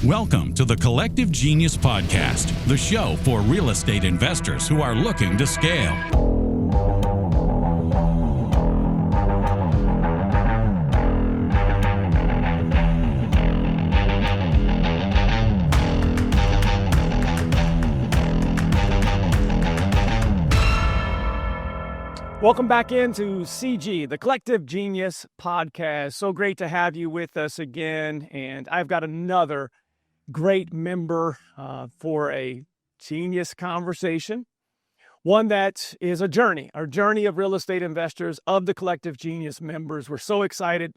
Welcome to the Collective Genius Podcast, the show for real estate investors who are looking to scale. Welcome back into CG, the Collective Genius Podcast. So great to have you with us again. And I've got another great member for a genius conversation. One that is a journey, our journey of real estate investors, of the Collective Genius members. We're so excited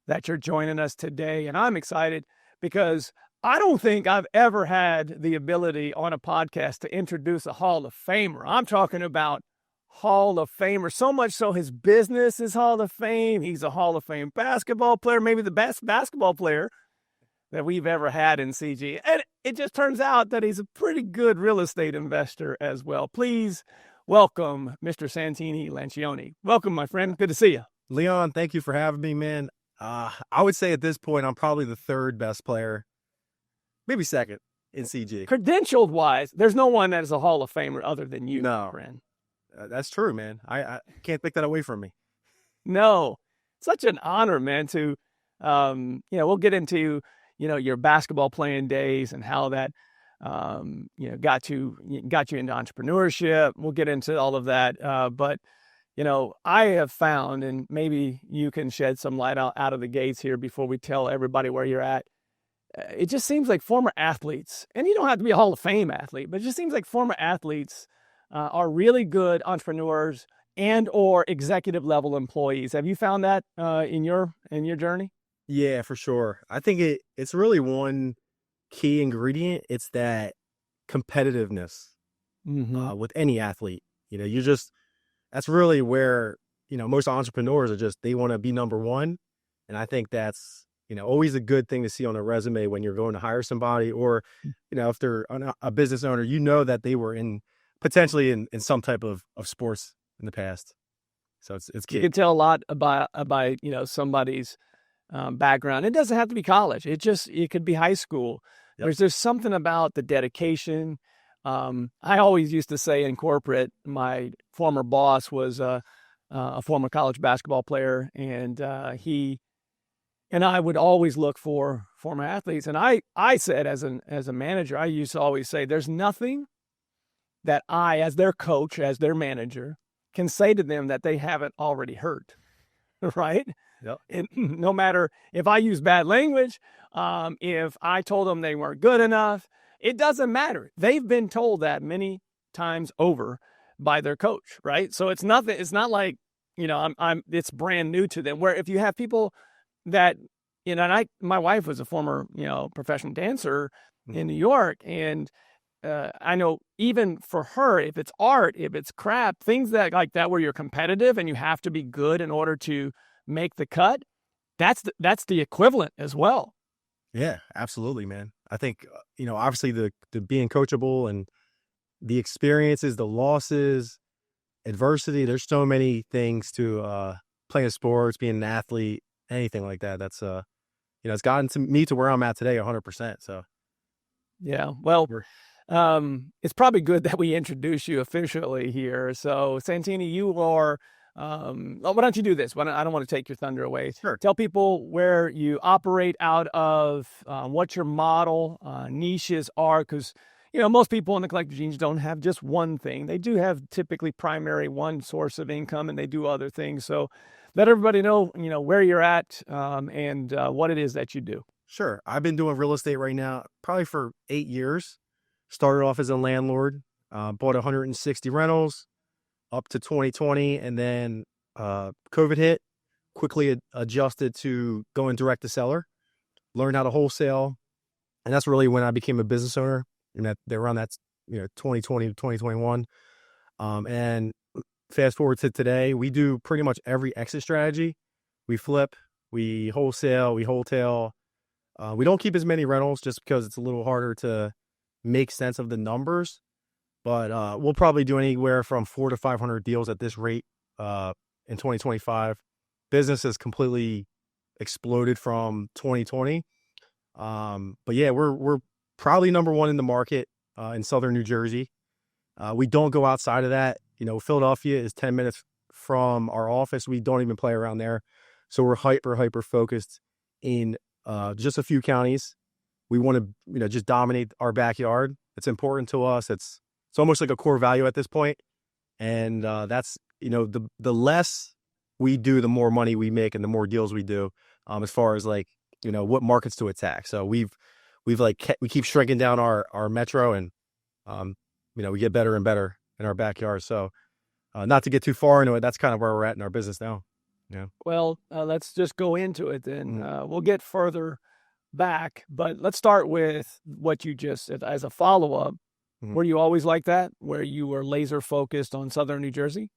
that you're joining us today. And I'm excited because I don't think I've ever had the ability on a podcast to introduce a Hall of Famer. I'm talking about Hall of Famer, so much so his business is Hall of Fame. He's a Hall of Fame basketball player, maybe the best basketball player that we've ever had in CG. And it just turns out that he's a pretty good real estate investor as well. Please welcome Mr. Santini Lanicioni. Welcome, my friend. Good to see you. Leon, thank you for having me, man. I would say at this point, I'm probably the third best player, maybe second in CG. Credentialed wise, there's no one that is a Hall of Famer other than you, my friend. That's true, man. I can't take that away from me. No, such an honor, man, to, we'll get into, your basketball playing days and how that, got you into entrepreneurship. We'll get into all of that. But I have found, and maybe you can shed some light out of the gates here before we tell everybody where you're at. It just seems like former athletes, and you don't have to be a Hall of Fame athlete, but it just seems like former athletes are really good entrepreneurs and or executive level employees. Have you found that in your journey? Yeah, for sure. I think it's really one key ingredient. It's that competitiveness with any athlete. That's really where, most entrepreneurs are they want to be number one. And I think that's, always a good thing to see on a resume when you're going to hire somebody, or, if they're a business owner, that they were potentially in some type of sports in the past. So it's key. You can tell a lot about somebody's background. It doesn't have to be college. It could be high school. Yep. There's something about the dedication. I always used to say in corporate, my former boss was a former college basketball player, and he and I would always look for former athletes. And I said as a manager, I used to always say, there's nothing that I, as their coach, as their manager, can say to them that they haven't already heard, right? Yep. And no matter if I use bad language, if I told them they weren't good enough, it doesn't matter. They've been told that many times over by their coach, right? So it's not like, it's brand new to them. Where if you have people that, and my wife was a former, professional dancer in New York, and I know even for her, if it's art, if it's craft, things like that where you're competitive and you have to be good in order to make the cut, that's the equivalent as well. Yeah, absolutely, man. I think, obviously the being coachable and the experiences, the losses, adversity, there's so many things to playing sports, being an athlete, anything like that. That's, it's gotten to me to where I'm at today 100%. So, yeah, well, it's probably good that we introduce you officially here. So Santini, you are, why don't you do this? I don't want to take your thunder away. Sure. Tell people where you operate out of, what your model niches are, because, most people in the Collective Genius don't have just one thing. They do have typically primary one source of income, and they do other things. So let everybody know, where you're at and what it is that you do. Sure. I've been doing real estate right now probably for 8 years. Started off as a landlord, bought 160 rentals up to 2020. And then COVID hit, quickly adjusted to going direct to seller, learned how to wholesale. And that's really when I became a business owner, and that they around that, 2020 to 2021. And fast forward to today, we do pretty much every exit strategy. We flip, we wholesale, we wholetail. We don't keep as many rentals just because it's a little harder to make sense of the numbers, but we'll probably do anywhere from 400 to 500 deals at this rate in 2025. Business has completely exploded from 2020. But yeah, we're probably number one in the market in Southern New Jersey. We don't go outside of that. Philadelphia is 10 minutes from our office. We don't even play around there. So we're hyper focused in just a few counties. We want to, just dominate our backyard. It's important to us. It's almost like a core value at this point. And that's, the less we do, the more money we make and the more deals we do, as far as like, what markets to attack. So we keep shrinking down our metro, and, we get better and better in our backyard. So not to get too far into it, that's kind of where we're at in our business now. Yeah. Well, let's just go into it then. We'll get further back, but let's start with what you just said as a follow-up. Were you always like that, where you were laser focused on Southern New Jersey?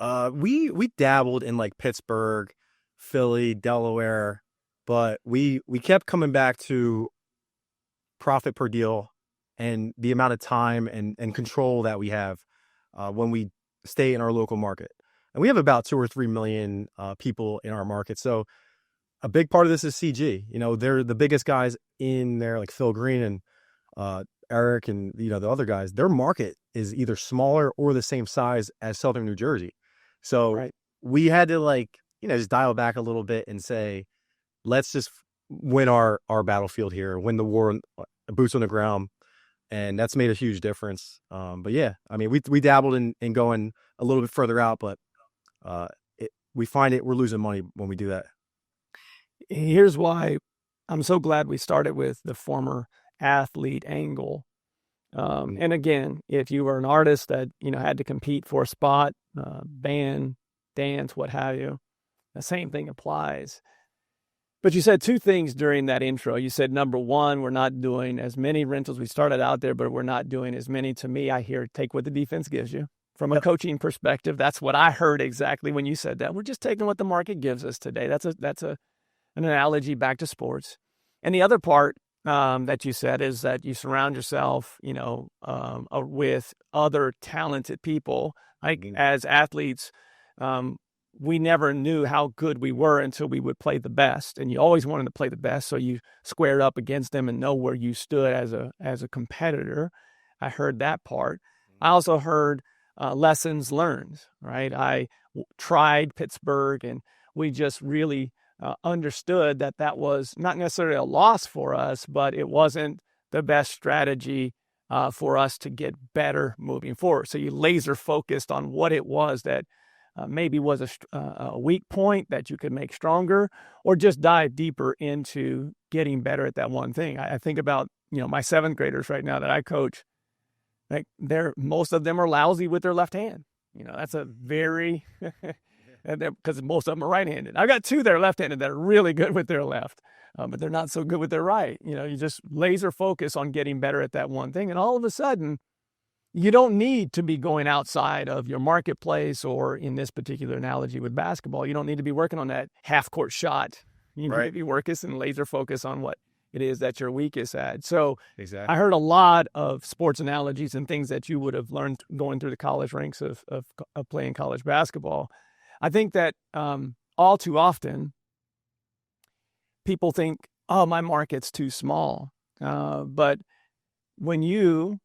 We dabbled in like Pittsburgh, Philly, Delaware, but we kept coming back to profit per deal and the amount of time and control that we have when we stay in our local market. And we have about 2 or 3 million people in our market. So a big part of this is CG. They're the biggest guys in there, like Phil Green and Eric and, the other guys. Their market is either smaller or the same size as Southern New Jersey. So we had to just dial back a little bit and say, let's just win our battlefield here, win the war, boots on the ground. And that's made a huge difference. But yeah, I mean, we dabbled in going a little bit further out, but we find we're losing money when we do that. Here's why I'm so glad we started with the former athlete angle. And again, if you were an artist that, had to compete for a spot, band, dance, what have you, the same thing applies. But you said two things during that intro. You said, number one, we're not doing as many rentals. We started out there, but we're not doing as many. To me, I hear take what the defense gives you. From a coaching perspective, that's what I heard exactly when you said that. We're just taking what the market gives us today. That's an analogy back to sports. And the other part that you said is that you surround yourself, with other talented people. Like as athletes, we never knew how good we were until we would play the best, and you always wanted to play the best. So you squared up against them and know where you stood as a competitor. I heard that part. I also heard lessons learned, right? I tried Pittsburgh, and we just really understood that was not necessarily a loss for us, but it wasn't the best strategy for us to get better moving forward. So you laser focused on what it was that maybe was a weak point that you could make stronger, or just dive deeper into getting better at that one thing. I think about, my 7th graders right now that I coach, like most of them are lousy with their left hand. That's a very, because most of them are right-handed. I've got 2 that are left-handed that are really good with their left, but they're not so good with their right. You just laser focus on getting better at that one thing. And all of a sudden, you don't need to be going outside of your marketplace, or in this particular analogy with basketball, you don't need to be working on that half-court shot. You need to be working and laser focus on what it is that you're weakest at. So exactly. I heard a lot of sports analogies and things that you would have learned going through the college ranks of playing college basketball. I think that all too often people think, oh, my market's too small. But when you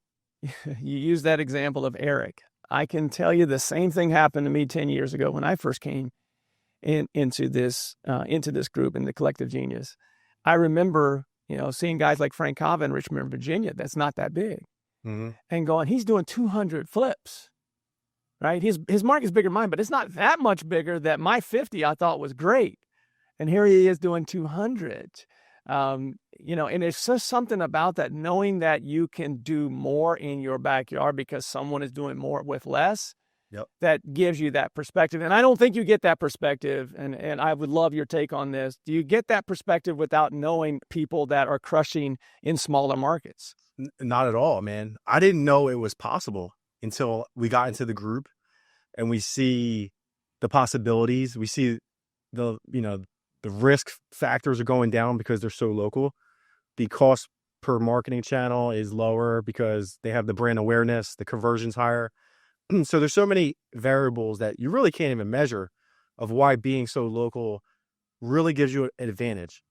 use that example of Eric, I can tell you the same thing happened to me 10 years ago when I first came into this group in the Collective Genius. I remember, seeing guys like Frank Cava in Richmond, Virginia, that's not that big, and going, he's doing 200 flips, right? His market's bigger than mine, but it's not that much bigger that my 50 I thought was great. And here he is doing 200. And it's just something about that, knowing that you can do more in your backyard because someone is doing more with less. Yep. That gives you that perspective. And I don't think you get that perspective. And I would love your take on this. Do you get that perspective without knowing people that are crushing in smaller markets? Not at all, man. I didn't know it was possible until we got into the group and we see the possibilities. We see the risk factors are going down because they're so local. The cost per marketing channel is lower because they have the brand awareness, the conversion's higher. So there's so many variables that you really can't even measure of why being so local really gives you an advantage.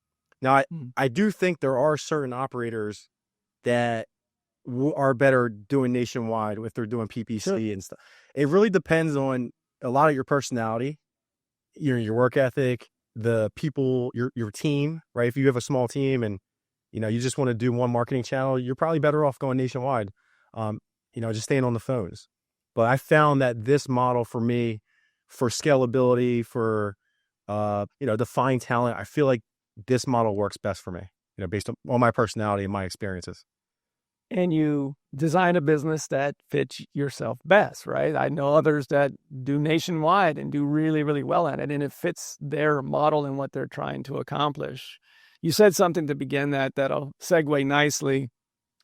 Now, Mm. I do think there are certain operators that are better doing nationwide if they're doing Sure. PPC and stuff. It really depends on a lot of your personality, your work ethic, the people, your team, right? If you have a small team and you just want to do one marketing channel, you're probably better off going nationwide. Um, just staying on the phones. But I found that this model for me, for scalability, for define talent, I feel like this model works best for me, based on my personality and my experiences. And you design a business that fits yourself best, right? I know others that do nationwide and do really, really well at it, and it fits their model and what they're trying to accomplish. You said something to begin that'll segue nicely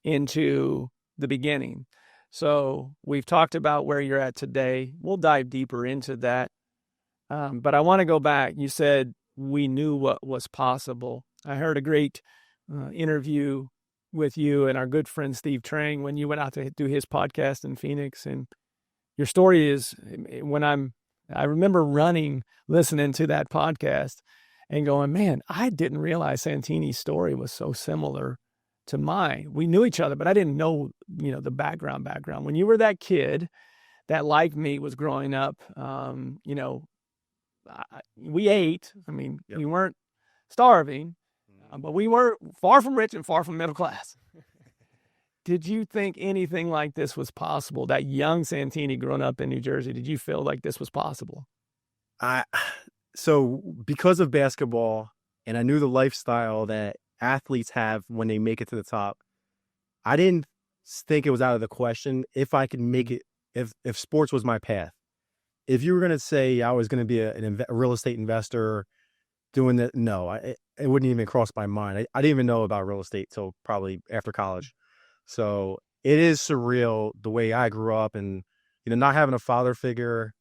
into the beginning. So we've talked about where you're at today. We'll dive deeper into that. But I want to go back. You said we knew what was possible. I heard a great interview with you and our good friend Steve Trang when you went out to do his podcast in Phoenix. And your story is I remember listening to that podcast and going, man, I didn't realize Santini's story was so similar to mine. We knew each other, but I didn't know, the background. When you were that kid that, like me, was growing up, we ate. I mean, Yep. We weren't starving, but we were far from rich and far from middle class. Did you think anything like this was possible? That young Santini growing up in New Jersey, did you feel like this was possible? So because of basketball, and I knew the lifestyle that athletes have when they make it to the top, I didn't think it was out of the question if I could make it, if sports was my path. If you were going to say I was going to be a real estate investor doing that, no, it wouldn't even cross my mind. I didn't even know about real estate till probably after college. So it is surreal the way I grew up, and, not having a father figure,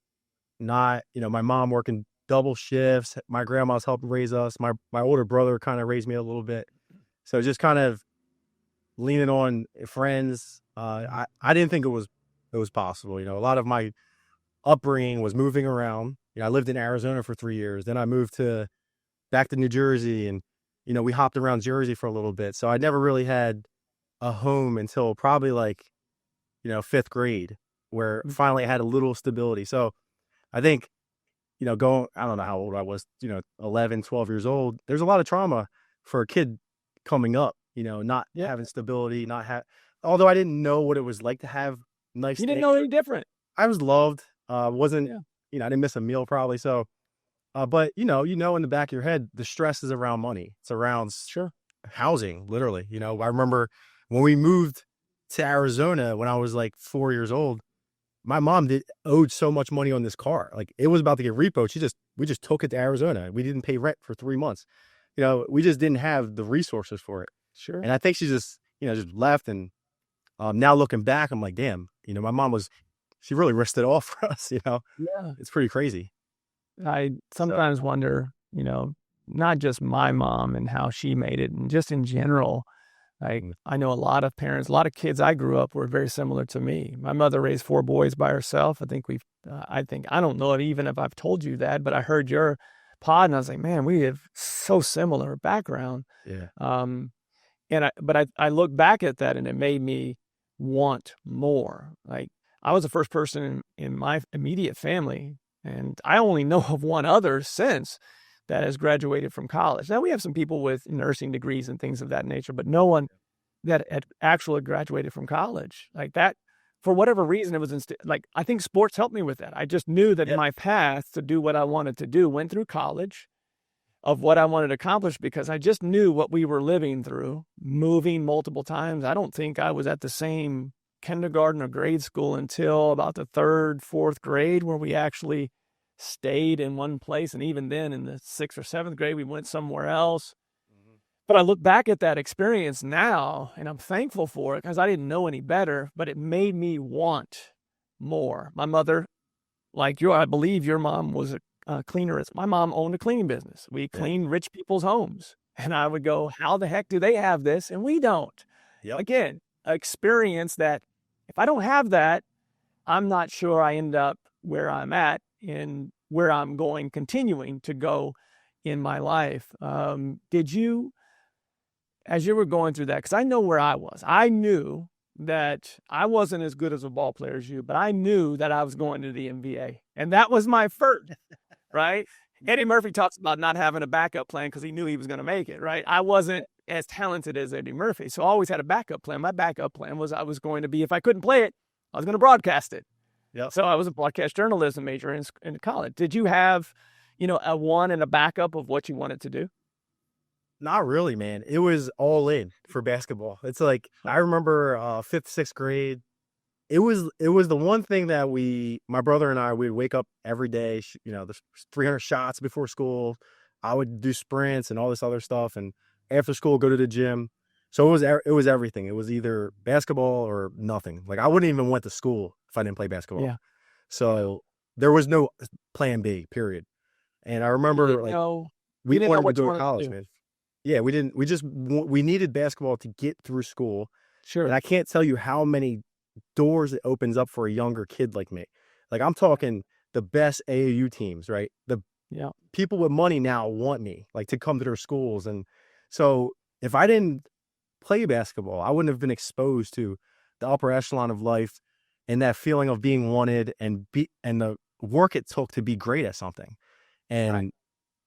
not, my mom working double shifts. My grandma's helping raise us. My older brother kind of raised me a little bit. So just kind of leaning on friends. I didn't think it was possible. A lot of my upbringing was moving around. I lived in Arizona for 3 years. Then I moved back to New Jersey, and, we hopped around Jersey for a little bit. So I never really had a home until probably like, 5th grade, where finally I had a little stability. So I think, I don't know how old I was, 11, 12 years old. There's a lot of trauma for a kid coming up, not having stability, although I didn't know what it was like to have nice You didn't things. know any different. I was loved. I didn't miss a meal probably. So, but in the back of your head, the stress is around money. It's around housing, literally. I remember when we moved to Arizona when I was like 4 years old, my mom owed so much money on this car. Like, it was about to get repoed. We just took it to Arizona. We didn't pay rent for 3 months. We just didn't have the resources for it. Sure. And I think she just left. And now looking back, I'm like, damn, my mom she really risked it all for us. Yeah. It's pretty crazy. I sometimes wonder, not just my mom and how she made it, and just in general. Like, I know a lot of parents, a lot of kids I grew up were very similar to me. My mother raised 4 boys by herself. I don't know even if I've told you that, but I heard your pod and I was like, man, we have so similar background. Yeah. But I look back at that and it made me want more. Like, I was the first person in my immediate family, and I only know of one other since that has graduated from college. Now, we have some people with nursing degrees and things of that nature, but no one that had actually graduated from college. Like that, for whatever reason, it was I think sports helped me with that. I just knew that my path to do what I wanted to do went through college, of what I wanted to accomplish, because I just knew what we were living through, moving multiple times. I don't think I was at the same kindergarten or grade school until about the 3rd, 4th grade, where we actually stayed in one place. And even then, in the 6th or 7th grade, we went somewhere else. But I look back at that experience now, and I'm thankful for it, because I didn't know any better, but it made me want more. My mother, like I believe your mom was a cleaner. My mom owned a cleaning business. We cleaned rich people's homes. And I would go, how the heck do they have this? And we don't. Yep. Again, experience that if I don't have that, I'm not sure I end up where I'm at and where I'm continuing to go in my life. Did you as you were going through that, because I know where I was, I knew that I wasn't as good as a ball player as you, but I knew that I was going to the NBA. And that was my first, right? Eddie Murphy talks about not having a backup plan because he knew he was going to make it, right? I wasn't as talented as Eddie Murphy, so I always had a backup plan. My backup plan was I was going to be, if I couldn't play it, I was going to broadcast it. Yep. So I was a broadcast journalism major in college. Did you have, a one and a backup of what you wanted to do? Not really, man. It was all in for basketball. It's like, I remember fifth, sixth grade. It was the one thing that my brother and I, we'd wake up every day, there's 300 shots before school. I would do sprints and all this other stuff. And after school, go to the gym. So it was everything. It was either basketball or nothing. Like, I wouldn't even went to school if I didn't play basketball. Yeah. So there was no plan B, period. And I remember we wanted to go to college, man. Yeah, we didn't. We needed basketball to get through school. Sure. And I can't tell you how many doors it opens up for a younger kid like me. Like, I'm talking the best AAU teams, right? The people with money now want me, like, to come to their schools. And so if I didn't play basketball, I wouldn't have been exposed to the upper echelon of life and that feeling of being wanted and the work it took to be great at something. And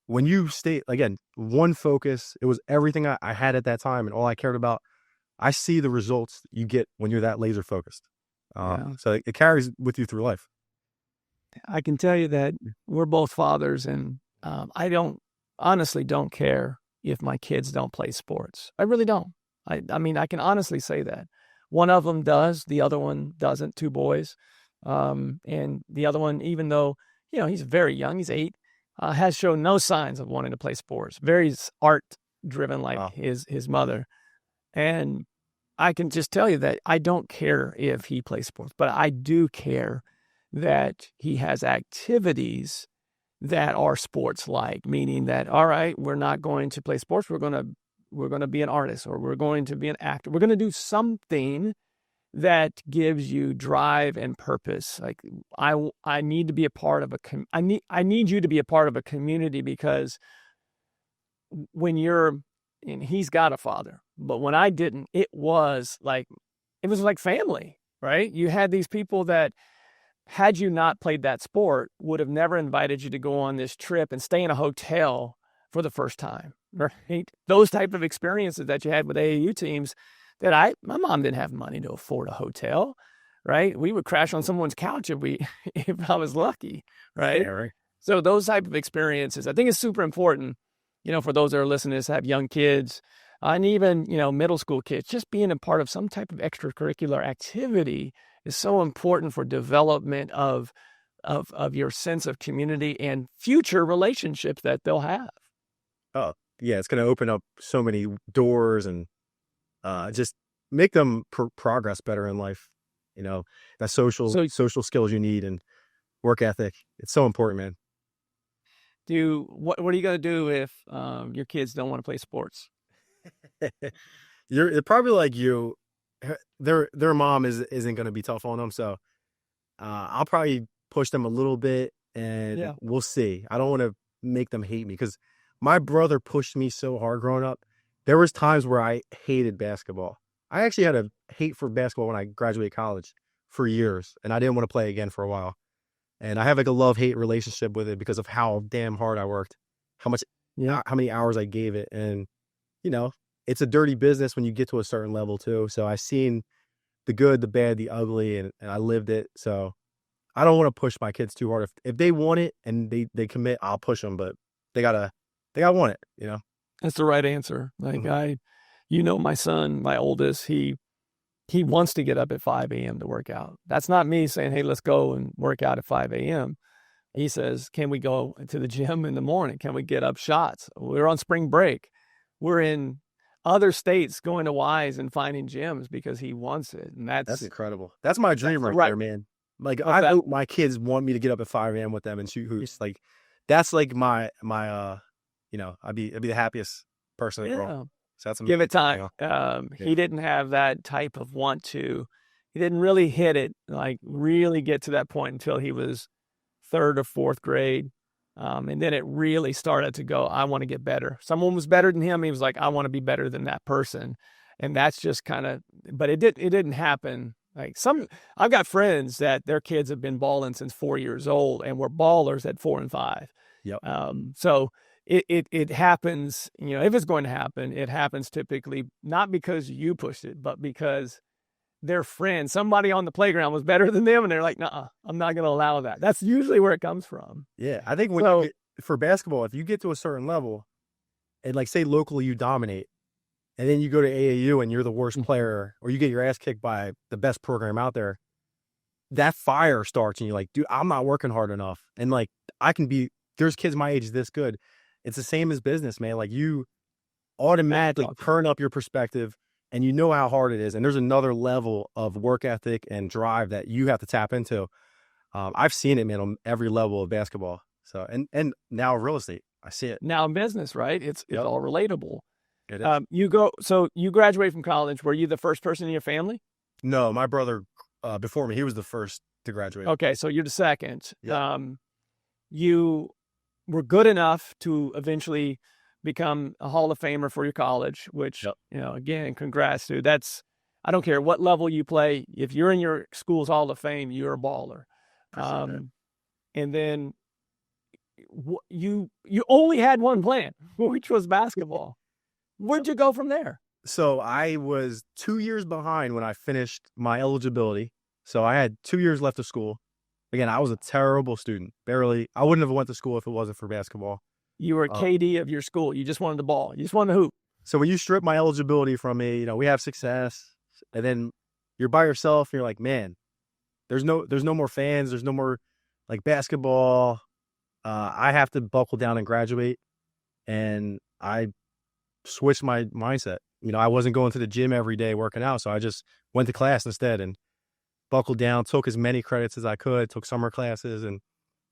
when you stay, again, one focus, it was everything I had at that time and all I cared about. I see the results you get when you're that laser focused. So it carries with you through life. I can tell you that we're both fathers, and I honestly don't care if my kids don't play sports. I really don't. I mean, I can honestly say that. One of them does, the other one doesn't, 2 boys. And the other one, even though, he's very young, he's 8, has shown no signs of wanting to play sports. Very art driven like his mother. And I can just tell you that I don't care if he plays sports, but I do care that he has activities that are sports-like, meaning that, all right, we're not going to play sports. We're going to be an artist, or we're going to be an actor. We're going to do something that gives you drive and purpose. Like, I need to be a part of I need you to be a part of a community, because when and he's got a father, but when I didn't, it was like family, right? You had these people that, had you not played that sport, would have never invited you to go on this trip and stay in a hotel for the first time, right? Those type of experiences that you had with AAU teams that my mom didn't have money to afford a hotel, right? We would crash on someone's couch if I was lucky, right? Yeah, right. So those type of experiences, I think it's super important, for those that are listening to have young kids, and even, middle school kids, just being a part of some type of extracurricular activity is so important for development of your sense of community and future relationships that they'll have. Oh, yeah, it's going to open up so many doors and just make them progress better in life. That social skills you need and work ethic. It's so important, man. What are you going to do if your kids don't want to play sports? You're probably like you. Their mom isn't going to be tough on them, so I'll probably push them a little bit, and we'll see. I don't want to make them hate me, because my brother pushed me so hard growing up. There was times where I hated basketball. I actually had a hate for basketball when I graduated college for years, and I didn't want to play again for a while. And I have like a love-hate relationship with it because of how damn hard I worked, how many hours I gave it, and it's a dirty business when you get to a certain level too. So I've seen the good, the bad, the ugly, and I lived it. So I don't want to push my kids too hard. If they want it and they commit, I'll push them, but they gotta want it, That's the right answer. Like my son, my oldest, he wants to get up at 5 a.m. to work out. That's not me saying, hey, let's go and work out at 5 a.m. He says, can we go to the gym in the morning? Can we get up shots? We're on spring break. We're in other states going to Wise and finding gyms because he wants it. And that's incredible. That's my dream right there, man. Like, I hope my kids want me to get up at 5 a.m. with them and shoot hoops. Like, that's like my I'd be the happiest person in the world. So that's give it time. He didn't have that type of want to. He didn't really hit it, like really get to that point until he was 3rd or 4th grade. And then it really started to go, I want to get better. Someone was better than him. He was like, I want to be better than that person. And that's just kind of, but it didn't happen. Like I've got friends that their kids have been balling since 4 years old and were ballers at 4 and 5. Yep. So it happens, if it's going to happen, it happens typically not because you pushed it, but because their friend, somebody on the playground was better than them. And they're like, nah, I'm not going to allow that. That's usually where it comes from. Yeah. I think for basketball, if you get to a certain level and like say locally you dominate and then you go to AAU and you're the worst player or you get your ass kicked by the best program out there, that fire starts and you're like, dude, I'm not working hard enough. And like, there's kids my age this good. It's the same as business, man. Like you automatically turn up your perspective and you know how hard it is. And there's another level of work ethic and drive that you have to tap into. I've seen it, man, on every level of basketball. So, and now real estate, I see it. Now in business, right? It's all relatable. It is. So you graduate from college. Were you the first person in your family? No, my brother before me, he was the first to graduate. Okay. So you're the second. Yep. You were good enough to eventually become a Hall of Famer for your college, which, again, congrats, dude. I don't care what level you play. If you're in your school's Hall of Fame, you're a baller. And then you only had one plan, which was basketball. Where'd you go from there? So I was 2 years behind when I finished my eligibility. So I had 2 years left of school. Again, I was a terrible student. Barely. I wouldn't have went to school if it wasn't for basketball. You were a KD of your school. You just wanted the ball. You just wanted to hoop. So when you strip my eligibility from me, we have success, and then you're by yourself. And you're like, man, there's no more fans. There's no more like basketball. I have to buckle down and graduate. And I switched my mindset. I wasn't going to the gym every day working out, so I just went to class instead and buckled down, took as many credits as I could, took summer classes, and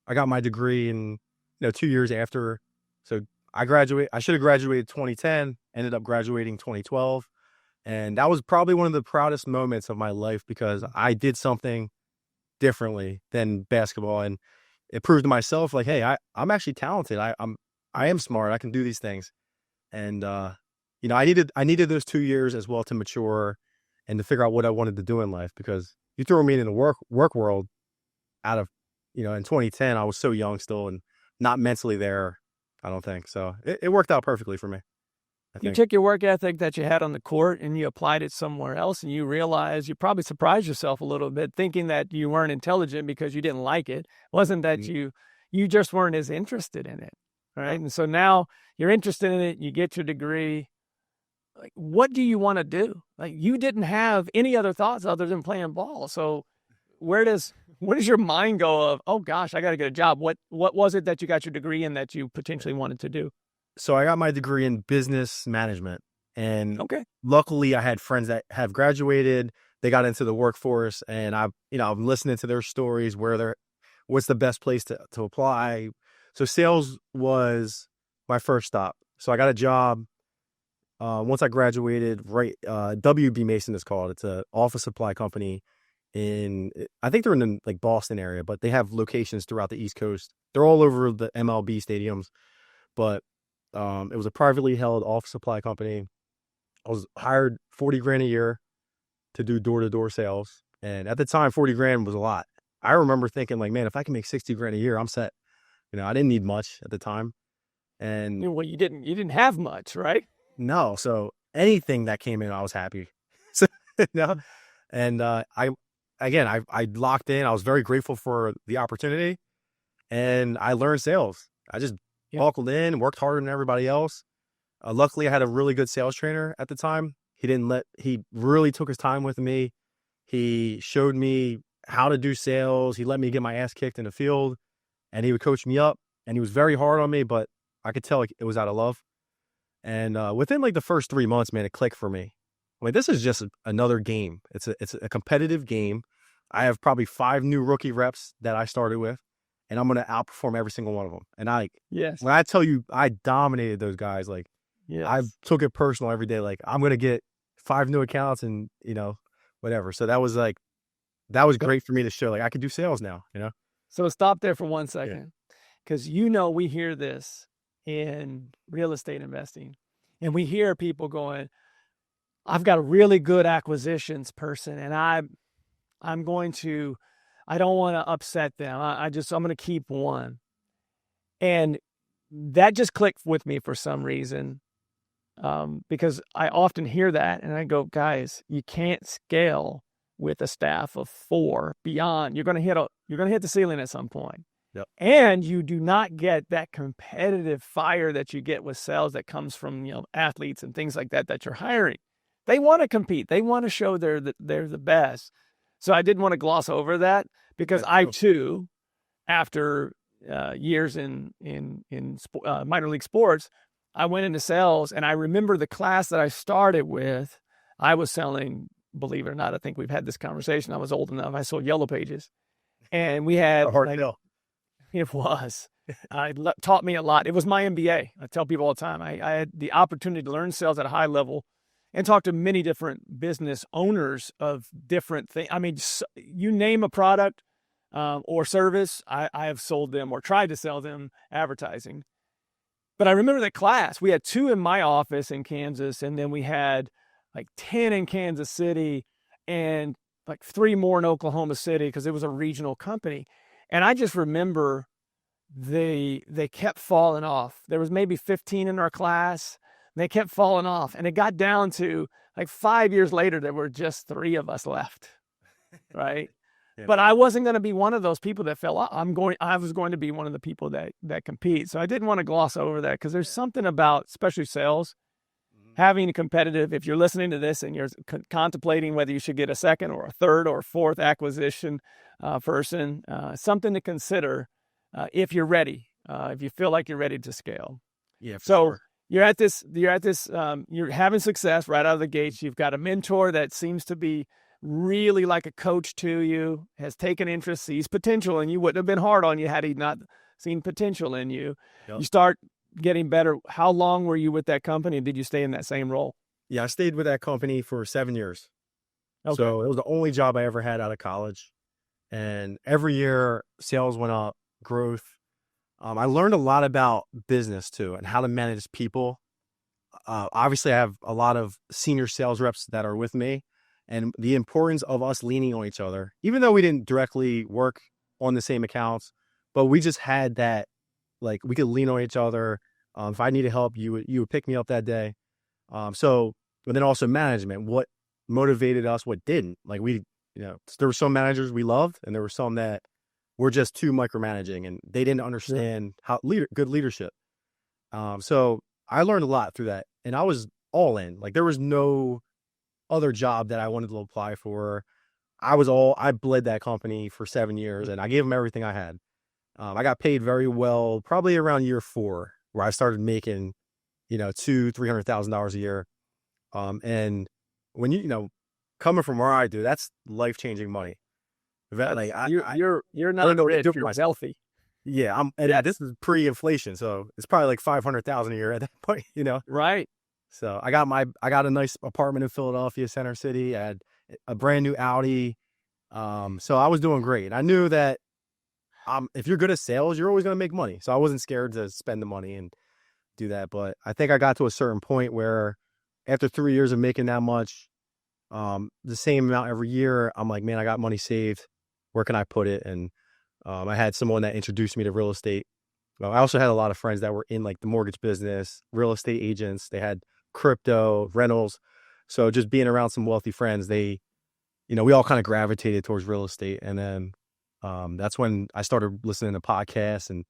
I got my degree in 2 years after. So I should have graduated 2010, ended up graduating 2012. And that was probably one of the proudest moments of my life because I did something differently than basketball. And it proved to myself like, hey, I'm actually talented. I am smart. I can do these things. And, I needed those 2 years as well to mature and to figure out what I wanted to do in life, because you throw me in the work world out of, in 2010, I was so young still and not mentally there, I don't think. So it worked out perfectly for me. You took your work ethic that you had on the court and you applied it somewhere else, and you realized you probably surprised yourself a little bit thinking that you weren't intelligent because you didn't like it. It wasn't that you just weren't as interested in it, right? And so now you're interested in it, you get your degree. Like, what do you want to do? Like, you didn't have any other thoughts other than playing ball. So where does your mind go of, oh gosh, I got to get a job? What was it that you got your degree in that you potentially wanted to do? So I got my degree in business management, and luckily I had friends that have graduated. They got into the workforce, and I'm listening to their stories, what's the best place to apply. So sales was my first stop. So I got a job once I graduated, right? WB Mason is called. It's an office supply company I think they're in the like Boston area, but they have locations throughout the East Coast. They're all over the MLB stadiums, but it was a privately held office supply company. I was hired $40,000 a year to do door-to-door sales. And at the time, $40,000 was a lot. I remember thinking like, man, if I can make $60,000 a year, I'm set. I didn't need much at the time. And well, you didn't have much, right? No. So anything that came in, I was happy. So, and I locked in. I was very grateful for the opportunity, and I learned sales. I just buckled in, worked harder than everybody else. Luckily, I had a really good sales trainer at the time. He really took his time with me. He showed me how to do sales. He let me get my ass kicked in the field, and he would coach me up. And he was very hard on me, but I could tell it was out of love. And within like the first 3 months, man, it clicked for me. I mean, this is just another game. It's a competitive game. I have probably 5 new rookie reps that I started with, and I'm going to outperform every single one of them. And when I tell you I dominated those guys, I took it personal every day. Like, I'm going to get 5 new accounts and, whatever. So that was great for me to show, like, I could do sales now, So stop there for 1 second. because we hear this in real estate investing, and we hear people going, I've got a really good acquisitions person, and I don't want to upset them. I'm going to keep one. And that just clicked with me for some reason, because I often hear that and I go, guys, you can't scale with a staff of 4 beyond. You're going to hit the ceiling at some point. Yep. And you do not get that competitive fire that you get with sales that comes from, athletes and things like that you're hiring. They want to compete. They want to show they're the best. So I didn't want to gloss over that, because I too, after years in minor league sports, I went into sales, and I remember the class that I started with. I was selling, believe it or not, I think we've had this conversation. I was old enough. I sold Yellow Pages, and we had a hard deal. It was. Taught me a lot. It was my MBA. I tell people all the time. I had the opportunity to learn sales at a high level and talk to many different business owners of different things. I mean, you name a product or service, I have sold them or tried to sell them advertising. But I remember that class. We had 2 in my office in Kansas, and then we had like 10 in Kansas City and like 3 more in Oklahoma City, because it was a regional company. And I just remember they kept falling off. There was maybe 15 in our class. They kept falling off, and it got down to like 5 years later, there were just 3 of us left, right? Yeah. But I wasn't going to be one of those people that fell off. I was going to be one of the people that compete. So I didn't want to gloss over that, because there's something about, especially sales, having a competitive. If you're listening to this and you're contemplating whether you should get a second or a third or a fourth acquisition person, something to consider if you're ready, if you feel like you're ready to scale. Yeah. So. Sure. You're having success right out of the gates. You've got a mentor that seems to be really like a coach to you, has taken interest, sees potential, and you wouldn't have been hard on you had he not seen potential in you. Yep. You start getting better. How long were you with that company? Did you stay in that same role? Yeah, I stayed with that company for 7 years. Okay. So it was the only job I ever had out of college. And every year, sales went up, growth. I learned a lot about business too, and how to manage people. Obviously, I have a lot of senior sales reps that are with me, and the importance of us leaning on each other, even though we didn't directly work on the same accounts, but we just had that, like, we could lean on each other. If I needed help, you would pick me up that day. But then also management, what motivated us, what didn't. Like, there were some managers we loved, and there were some that were just too micromanaging, and they didn't understand good leadership. So I learned a lot through that, and I was all in. Like, there was no other job that I wanted to apply for. I bled that company for 7 years, and I gave them everything I had. I got paid very well, probably around year 4, where I started making, $200,000-$300,000 a year. And when coming from where I do, that's life-changing money. Like, you're not rich, you're wealthy. Yeah, this is pre-inflation, so it's probably like $500,000 a year at that point, Right. So I got a nice apartment in Philadelphia, Center City. I had a brand new Audi. So I was doing great. I knew that if you're good at sales, you're always going to make money. So I wasn't scared to spend the money and do that. But I think I got to a certain point where after 3 years of making that much, the same amount every year, I'm like, man, I got money saved. Where can I put it? And I had someone that introduced me to real estate. Well, I also had a lot of friends that were in like the mortgage business, real estate agents. They had crypto, rentals. So just being around some wealthy friends, we all kind of gravitated towards real estate. And then that's when I started listening to podcasts. And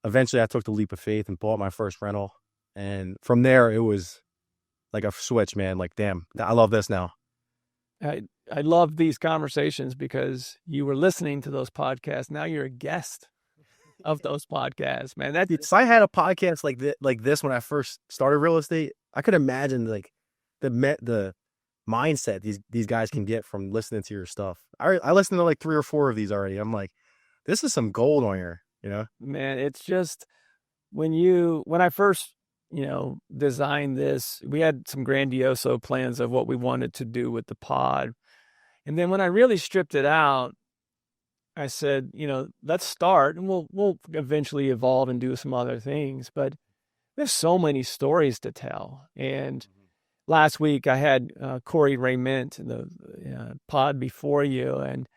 eventually I took the leap of faith and bought my first rental. And from there, it was like a switch, man. Like, damn, I love this now. I love these conversations because you were listening to those podcasts. Now you're a guest of those podcasts, man. If I had a podcast like this when I first started real estate, I could imagine like the mindset these guys can get from listening to your stuff. I listened to like 3 or 4 of these already. I'm like, this is some gold on here, Man, it's just when I first designed this, we had some grandiose plans of what we wanted to do with the pod. And then when I really stripped it out, I said, let's start, and we'll eventually evolve and do some other things. But there's so many stories to tell. And last week I had Corey Raymond in the pod before you, and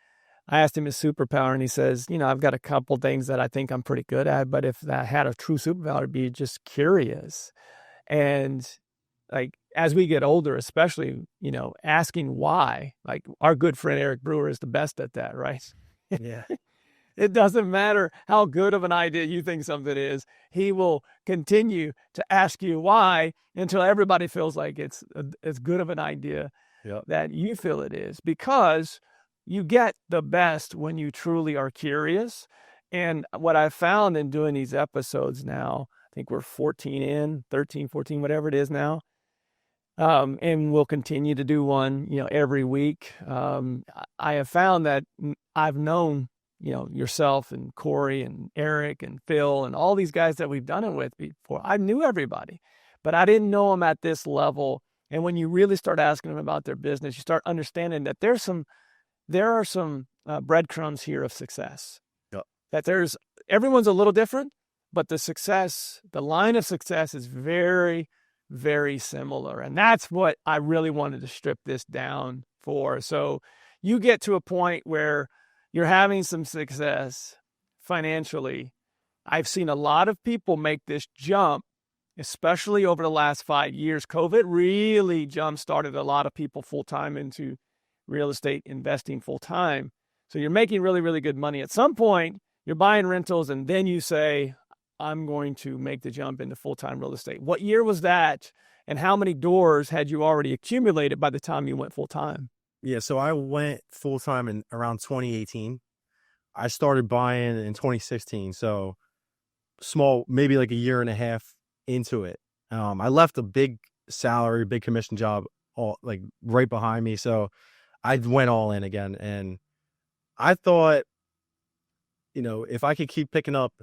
I asked him his superpower, and he says, I've got a couple things that I think I'm pretty good at, but if I had a true superpower, it'd be just curious. And like, as we get older, especially, asking why, like our good friend Eric Brewer is the best at that, right? Yeah. It doesn't matter how good of an idea you think something is. He will continue to ask you why until everybody feels like it's as good of an idea that you feel it is, because you get the best when you truly are curious. And what I found in doing these episodes now, I think we're 13, 14, whatever it is now. And we'll continue to do one, every week. I have found that I've known, yourself and Corey and Eric and Phil and all these guys that we've done it with before. I knew everybody, but I didn't know them at this level. And when you really start asking them about their business, you start understanding that there are some breadcrumbs here of success. Yep. That everyone's a little different, but the line of success is very, very similar. And that's what I really wanted to strip this down for. So you get to a point where you're having some success financially. I've seen a lot of people make this jump, especially over the last 5 years. COVID really jump-started a lot of people full-time into real estate investing full-time. So you're making really, really good money. At some point, you're buying rentals, and then you say, I'm going to make the jump into full-time real estate. What year was that? And how many doors had you already accumulated by the time you went full-time? Yeah, so I went full-time in around 2018. I started buying in 2016, so small, maybe like a year and a half into it. I left a big salary, big commission job like right behind me, so I went all in again. And I thought, if I could keep picking up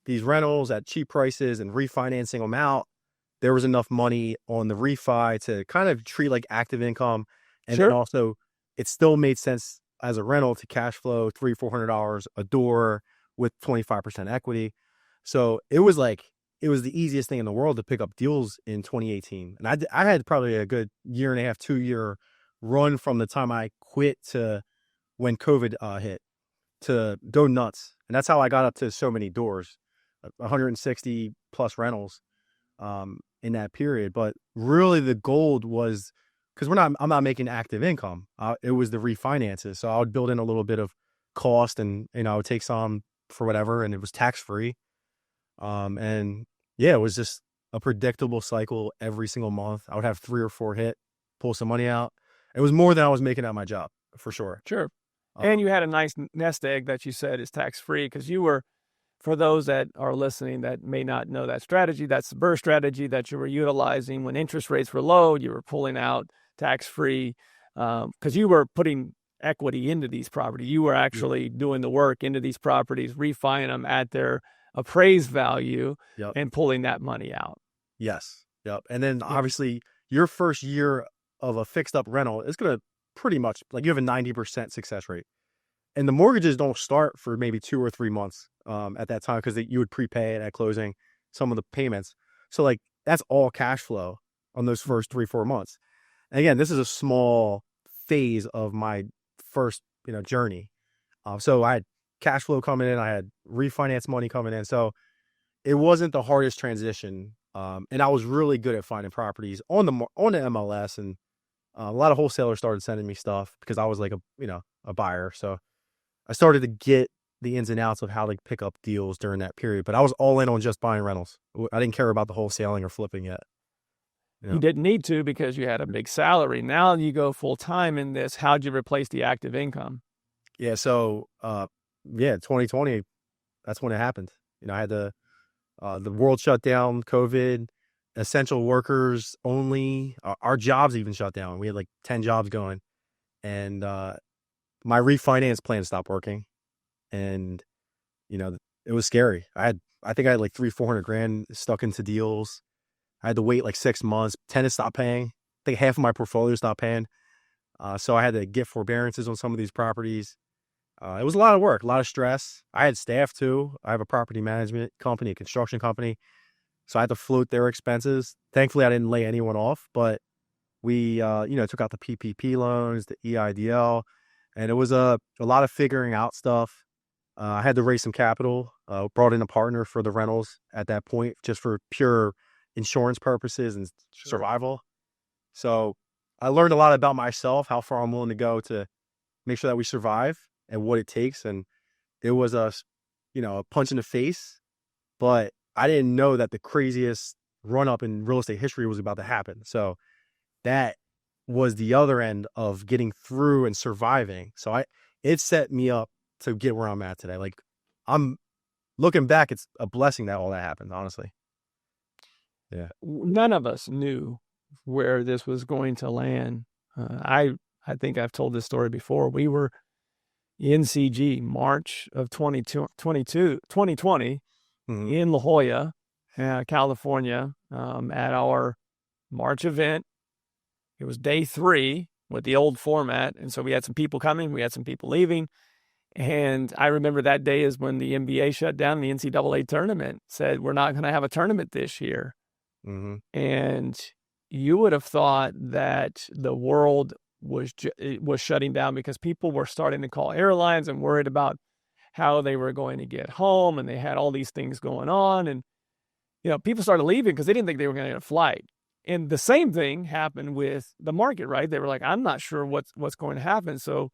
these rentals at cheap prices and refinancing them out, there was enough money on the refi to kind of treat like active income. And Sure. then also it still made sense as a rental to cash flow $300-400 a door with 25% equity. So it was the easiest thing in the world to pick up deals in 2018. And I had probably a good year and a half, 2-year run from the time I quit to when COVID hit to go nuts. And that's how I got up to so many doors, 160 plus rentals in that period. But really the gold was, because I'm not making active income. It was the refinances. So I would build in a little bit of cost, and I would take some for whatever, and it was tax free. And yeah, it was just a predictable cycle every single month. I would have 3 or 4 hit, pull some money out. It was more than I was making at my job, for sure. Sure. And you had a nice nest egg that you said is tax free, because you were, for those that are listening that may not know that strategy, that's the BRRRR strategy that you were utilizing when interest rates were low. You were pulling out tax-free because you were putting equity into these properties. You were actually doing the work into these properties, refining them at their appraised value and pulling that money out. Yes. Yep. And then obviously your first year of a fixed up rental is going to pretty much, like, you have a 90% success rate. And the mortgages don't start for maybe 2 or 3 months at that time, because you would prepay it at closing, some of the payments. So like that's all cash flow on those first 3-4 months. And again, this is a small phase of my first, journey. So I had cash flow coming in, I had refinance money coming in. So it wasn't the hardest transition. And I was really good at finding properties on the MLS, and a lot of wholesalers started sending me stuff because I was like a buyer. So I started to get the ins and outs of how to pick up deals during that period, but I was all in on just buying rentals. I didn't care about the wholesaling or flipping yet. You didn't need to because you had a big salary. Now you go full time in this. How'd you replace the active income? Yeah. So, 2020, that's when it happened. I had the world shut down, COVID, essential workers only, our jobs even shut down. We had like 10 jobs going, and my refinance plan stopped working, and it was scary. I think I had like 300-400 grand stuck into deals. I had to wait like 6 months. Tenants stopped paying. I think half of my portfolio stopped paying. So I had to get forbearances on some of these properties. It was a lot of work, a lot of stress. I had staff too. I have a property management company, a construction company. So I had to float their expenses. Thankfully, I didn't lay anyone off, but we, took out the PPP loans, the EIDL, and it was a lot of figuring out stuff. I had to raise some capital, brought in a partner for the rentals at that point, just for pure insurance purposes and survival. So I learned a lot about myself, how far I'm willing to go to make sure that we survive and what it takes. And it was a punch in the face, but I didn't know that the craziest run up in real estate history was about to happen. So that was the other end of getting through and surviving. So it set me up to get where I'm at today. Like, I'm looking back, it's a blessing that all that happened, honestly. Yeah. None of us knew where this was going to land. I think I've told this story before. We were in CG March of 2020 in La Jolla, California, at our March event. It was day 3 with the old format. And so we had some people coming, we had some people leaving. And I remember that day is when the NBA shut down, the NCAA tournament said, we're not going to have a tournament this year. Mm-hmm. And you would have thought that the world was shutting down because people were starting to call airlines and worried about how they were going to get home. And they had all these things going on. And, people started leaving because they didn't think they were going to get a flight. And the same thing happened with the market, right? They were like, I'm not sure what's going to happen. So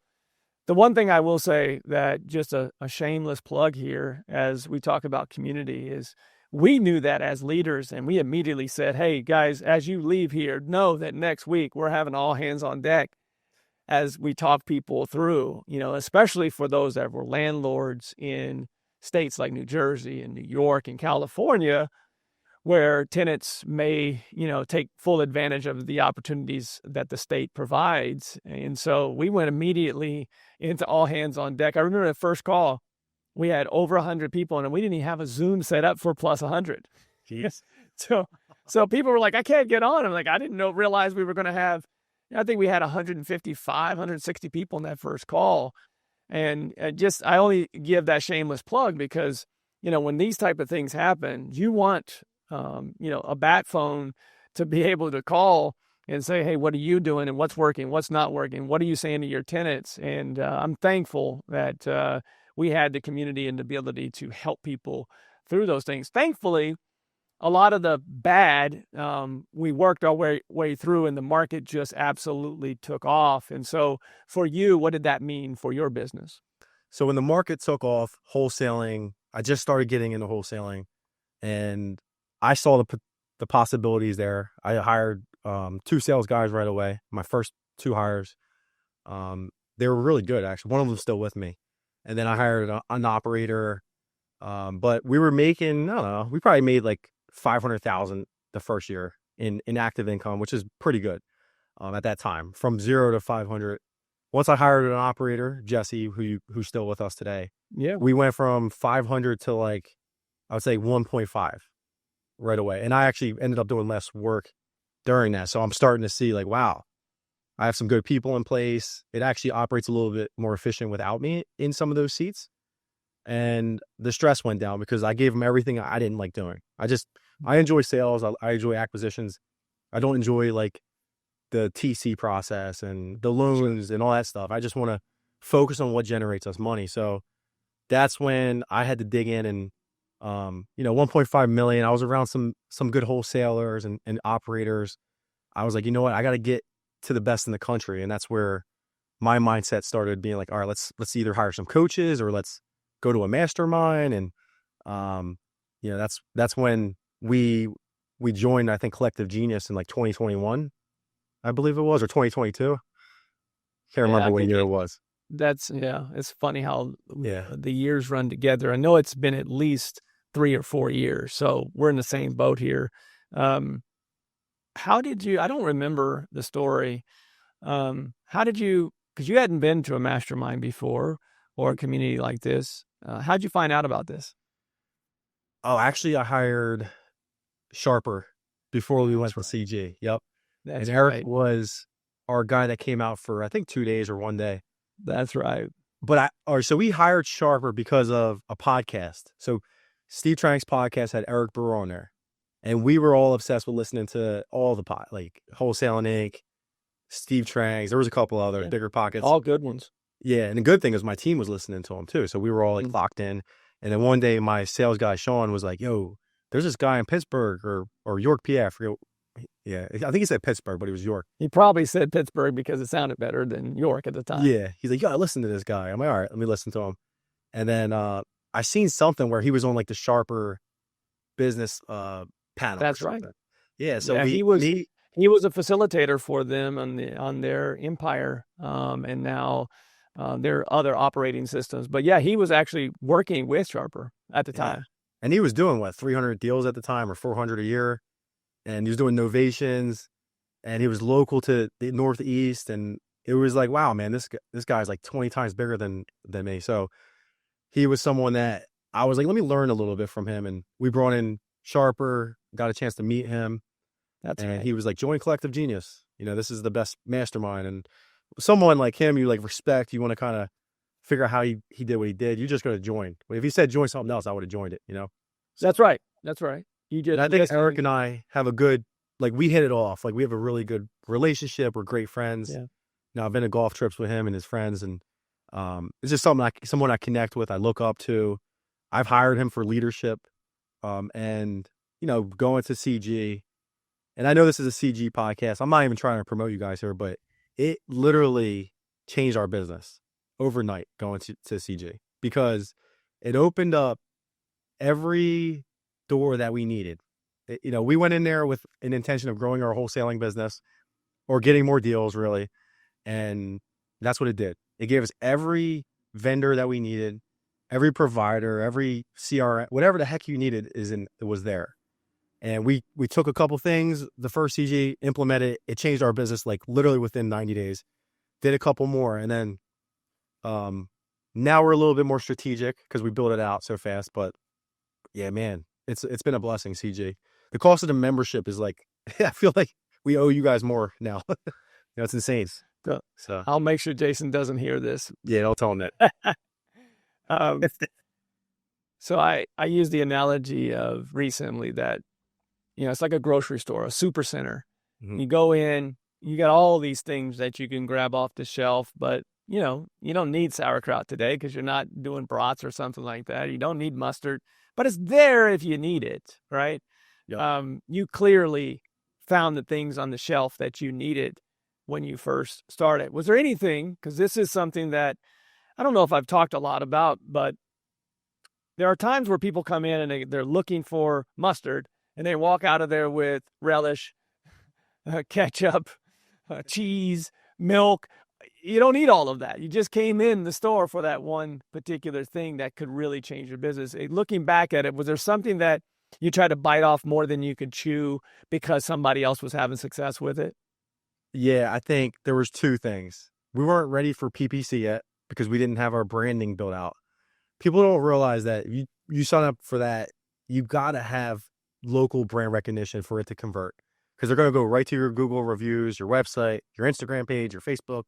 the one thing I will say, that just a shameless plug here as we talk about community, is we knew that as leaders, and we immediately said, hey guys, as you leave here, know that next week we're having all hands on deck as we talk people through, especially for those that were landlords in states like New Jersey and New York and California, where tenants may, take full advantage of the opportunities that the state provides. And so we went immediately into all hands on deck. I remember the first call, we had over 100 people, and we didn't even have a Zoom set up for plus 100. Jeez. So people were like, I can't get on. I'm like, I didn't realize we were going to have, I think we had 155, 160 people in that first call. And I only give that shameless plug because, when these type of things happen, you want, a bat phone to be able to call and say, hey, what are you doing and what's working, what's not working? What are you saying to your tenants? And I'm thankful that we had the community and the ability to help people through those things. Thankfully, a lot of the bad, we worked our way through, and the market just absolutely took off. And so for you, what did that mean for your business? So when the market took off, wholesaling, I just started getting into wholesaling, and I saw the possibilities there. I hired 2 sales guys right away. My first 2 hires. They were really good, actually. One of them's still with me. And then I hired an operator. But we were making, I don't know, we probably made like $500,000 the first year in active income, which is pretty good at that time, from 0 to 500. Once I hired an operator, Jesse, who's still with us today. Yeah, we went from 500 to I would say 1.5 right away. And I actually ended up doing less work during that. So I'm starting to see wow, I have some good people in place. It actually operates a little bit more efficient without me in some of those seats. And the stress went down because I gave them everything I didn't like doing. I enjoy sales. I enjoy acquisitions. I don't enjoy the TC process and the loans and all that stuff. I just want to focus on what generates us money. So that's when I had to dig in and, 1.5 million. I was around some good wholesalers and operators. I was like, you know what? I got to get to the best in the country. And that's where my mindset started being like, all right, let's either hire some coaches or let's go to a mastermind. And, that's when we joined, I think, Collective Genius in 2021, I believe it was, or 2022. Can't remember what year it was. It's funny how the years run together. I know it's been at least 3 or 4 years. So we're in the same boat here. How did you, I don't remember the story. How did you, because you hadn't been to a mastermind before or a community like this. How'd you find out about this? Oh, actually I hired Sharper before we went to CG. Yep. That's and Eric right. was our guy that came out for, I think, 2 days or 1 day. That's right. So we hired Sharper because of a podcast. So Steve Trank's podcast had Eric Brewer on there, and we were all obsessed with listening to all the like Wholesaling Inc., Steve Trank's. There was a couple other bigger pockets. All good ones. Yeah, and the good thing is my team was listening to him too, so we were all like locked in. And then one day, my sales guy Sean was like, "Yo, there's this guy in Pittsburgh or York, PA. I forget. Yeah, I think he said Pittsburgh, but he was York. He probably said Pittsburgh because it sounded better than York at the time. Yeah, he's like, "Yo, listen to this guy." I'm like, "All right, let me listen to him." And then I seen something where he was on like the Sharper business panel. That's right. Yeah, so he was a facilitator for them on their empire, and now their other operating systems. But yeah, he was actually working with Sharper at the time. And he was doing 300 deals at the time or 400 a year. And he was doing novations, and he was local to the Northeast. And it was like, wow, man, this guy's like 20 times bigger than me. So he was someone that I was like, let me learn a little bit from him. And we brought in Sharper, got a chance to meet him. And he was like, join Collective Genius. This is the best mastermind. And someone like him, you like respect, you want to kind of figure out how he did what he did. You just got to join. If he said join something else, I would have joined it, That's right. And I think Eric and I have a good, we hit it off. We have a really good relationship. We're great friends. Yeah. I've been to golf trips with him and his friends, and it's just someone I connect with, I look up to. I've hired him for leadership, and going to CG. And I know this is a CG podcast. I'm not even trying to promote you guys here, but it literally changed our business overnight going to CG, because it opened up every door that we needed. We went in there with an intention of growing our wholesaling business or getting more deals, really. And that's what it did. It gave us every vendor that we needed, every provider, every CRM, whatever the heck you needed it was there. And we took a couple things. The first CG implemented, it changed our business literally within 90 days. Did a couple more, and then now we're a little bit more strategic because we built it out so fast. But yeah, man, it's been a blessing, CG. The cost of the membership is I feel like we owe you guys more now. It's insane. So I'll make sure Jason doesn't hear this. Yeah, don't tell him that. So I use the analogy of recently that, it's like a grocery store, a super center. Mm-hmm. You go in, you got all these things that you can grab off the shelf, but you don't need sauerkraut today because you're not doing brats or something like that. You don't need mustard, but it's there if you need it, right? Yep. You clearly found the things on the shelf that you needed when you first started. Was there anything, because this is something that I don't know if I've talked a lot about, but there are times where people come in and they're looking for mustard and they walk out of there with relish, ketchup, cheese, milk. You don't need all of that. You just came in the store for that one particular thing that could really change your business. Looking back at it, was there something that you tried to bite off more than you could chew because somebody else was having success with it? Yeah, I think there was two things. We weren't ready for PPC yet because we didn't have our branding built out. People don't realize that if you sign up for that, you got to have local brand recognition for it to convert, because they're going to go right to your Google reviews, your website, your Instagram page, your Facebook.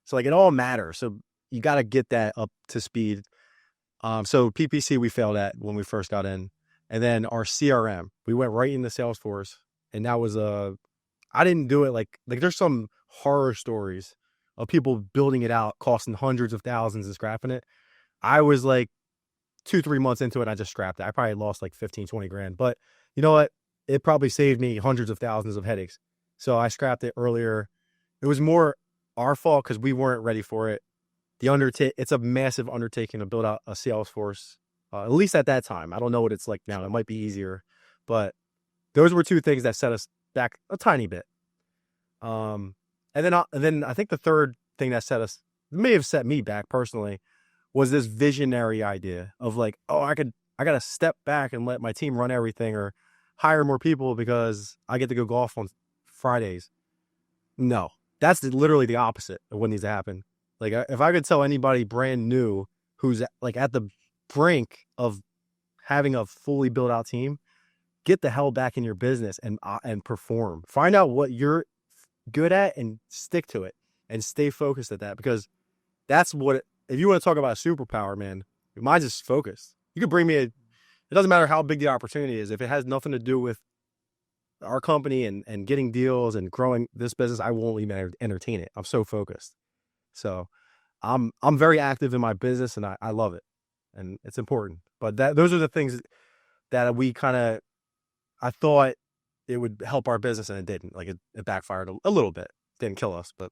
So it all matters. So you got to get that up to speed. So PPC, we failed at when we first got in. And then our CRM, we went right into Salesforce, and that was I didn't do it there's some horror stories of people building it out, costing hundreds of thousands and scrapping it. I was 2-3 months into it, I just scrapped it. I probably lost 15, 20 grand, but you know what? It probably saved me hundreds of thousands of headaches. So I scrapped it earlier. It was more our fault because we weren't ready for it. It's a massive undertaking to build out a Salesforce, at least at that time. I don't know what it's like now. It might be easier, but those were two things that set us back a tiny bit. And then I think the third thing that may have set me back personally was this visionary idea of I got to step back and let my team run everything or hire more people because I get to go golf on Fridays. No, that's literally the opposite of what needs to happen. If I could tell anybody brand new who's at the brink of having a fully built out team, get the hell back in your business and perform. Find out what you're good at and stick to it and stay focused at that, because that's what if you want to talk about a superpower, man, mine's just focused. You could bring me it doesn't matter how big the opportunity is. If it has nothing to do with our company and getting deals and growing this business, I won't even entertain it. I'm so focused. So I'm very active in my business, and I love it, and it's important. But those are the things that I thought it would help our business, and it didn't. Like it backfired a little bit. Didn't kill us, but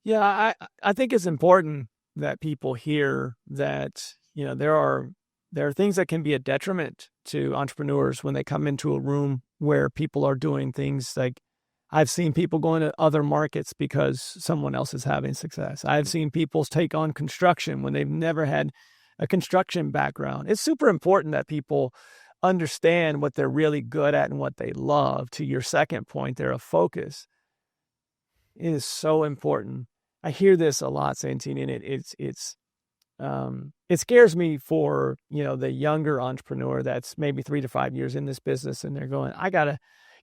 Yeah, I think it's important that people hear that, there are things that can be a detriment to entrepreneurs when they come into a room where people are doing things like, I've seen people go into other markets because someone else is having success. I've seen people take on construction when they've never had a construction background. It's super important that people understand what they're really good at and what they love. To your second point, they're a focus. It is so important. I hear this a lot, Santini, and it scares me for, the younger entrepreneur that's maybe 3 to 5 years in this business, and they're going, I got to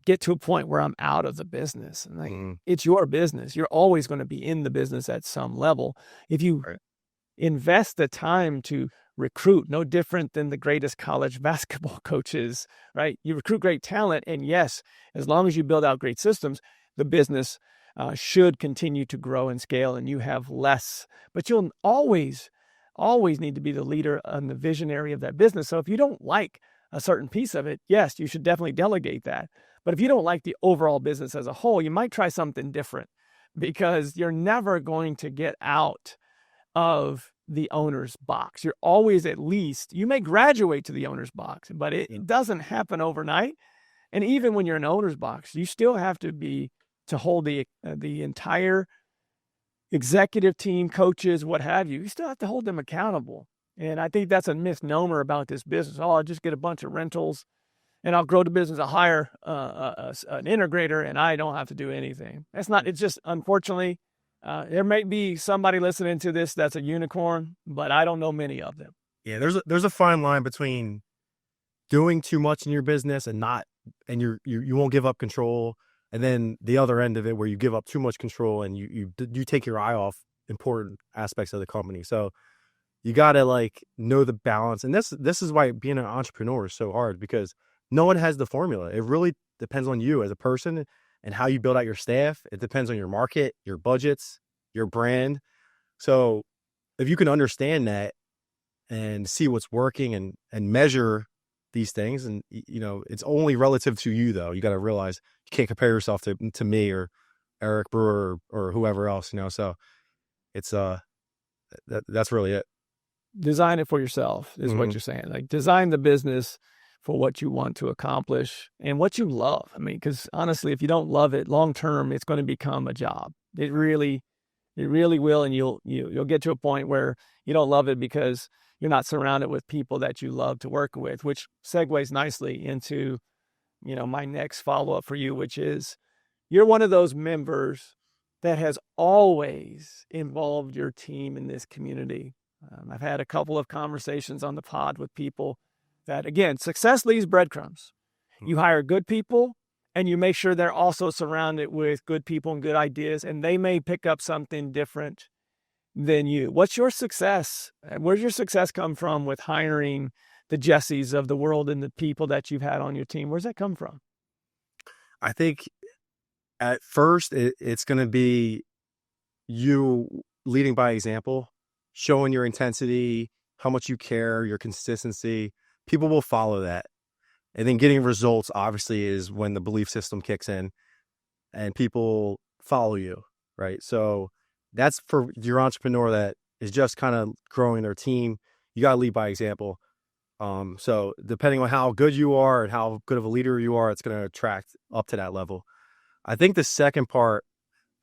get to a point where I'm out of the business. And like, it's your business. You're always going to be in the business at some level. If you invest the time to recruit, no different than the greatest college basketball coaches, right? You recruit great talent. And yes, as long as you build out great systems, the business should continue to grow and scale, and you have less, but you'll always need to be the leader and the visionary of that business. So if you don't like a certain piece of it, yes, you should definitely delegate that. But if you don't like the overall business as a whole, you might try something different, because you're never going to get out of the owner's box. You're always, at least, you may graduate to the owner's box, but it doesn't happen overnight. And even when you're in owner's box, you still have to hold the entire executive team, coaches, what have you. You still have to hold them accountable. And I think that's a misnomer about this business. Oh, I'll just get a bunch of rentals and I'll grow the business. I'll hire an integrator and I don't have to do anything. That's not, it's just, unfortunately, there may be somebody listening to this that's a unicorn, but I don't know many of them. Yeah, there's a fine line between doing too much in your business and you won't give up control, and then the other end of it where you give up too much control and you take your eye off important aspects of the company. So you got to know the balance. And this is why being an entrepreneur is so hard, because no one has the formula. It really depends on you as a person and how you build out your staff. It depends on your market, your budgets, your brand. So if you can understand that and see what's working and measure these things, and it's only relative to you, though. You got to realize you can't compare yourself to me or Eric Brewer or whoever else, so it's that's really it. Design it for yourself is what you're saying. Like, design the business for what you want to accomplish and what you love. I mean, because honestly, if you don't love it long term, it's going to become a job. It really will, and you'll get to a point where you don't love it because you're not surrounded with people that you love to work with, which segues nicely into, my next follow-up for you, which is, you're one of those members that has always involved your team in this community. I've had a couple of conversations on the pod with people that, again, success leaves breadcrumbs. You hire good people, and you make sure they're also surrounded with good people and good ideas, and they may pick up something different than you. What's your success? Where's your success come from with hiring the Jessies of the world and the people that you've had on your team? Where's that come from? I think at first it's going to be you leading by example, showing your intensity, how much you care, your consistency. People will follow that. And then getting results, obviously, is when the belief system kicks in and people follow you, right? So that's for your entrepreneur that is just kind of growing their team. You got to lead by example. So depending on how good you are and how good of a leader you are, it's going to attract up to that level. I think the second part,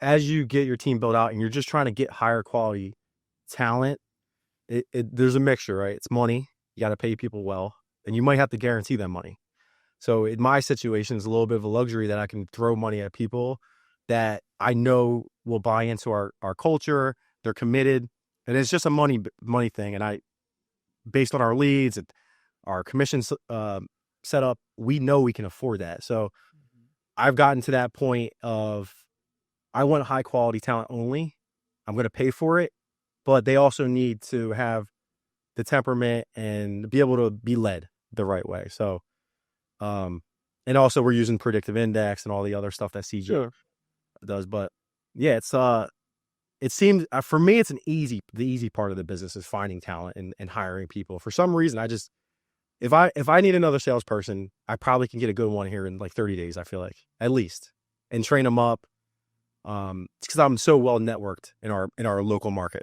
as you get your team built out and you're just trying to get higher quality talent, there's a mixture, right? It's money. You got to pay people well, and you might have to guarantee them money. So in my situation, it's a little bit of a luxury that I can throw money at people that I know will buy into our culture. They're committed, and it's just a money thing. And based on our leads and our commissions set up, we know we can afford that. So I've gotten to that point of, I want high quality talent only. I'm going to pay for it, but they also need to have the temperament and be able to be led the right way. So, and also we're using predictive index and all the other stuff that CG does. But yeah, it seems for me, it's the easy part of the business is finding talent and hiring people. For some reason, if I need another salesperson, I probably can get a good one here in like 30 days. I feel like at least, and train them up. Because I'm so well networked in our local market,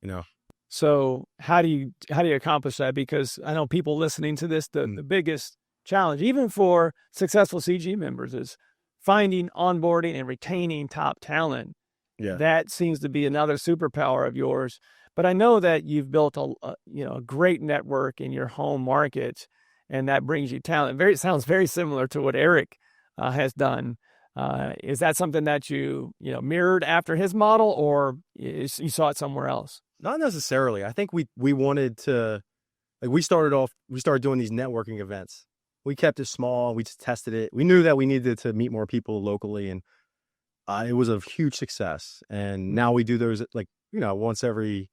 you know. So how do you accomplish that? Because I know people listening to this, the biggest challenge, even for successful CG members, is finding, onboarding, and retaining top talent. Yeah, that seems to be another superpower of yours. But I know that you've built a great network in your home market, and that brings you talent. Sounds very similar to what Eric has done. Is that something that you mirrored after his model, or you saw it somewhere else? not necessarily. I think we wanted to, like, we started doing these networking events. We kept it small. We just tested it. We knew that we needed to meet more people locally, and it was a huge success. And now we do those once every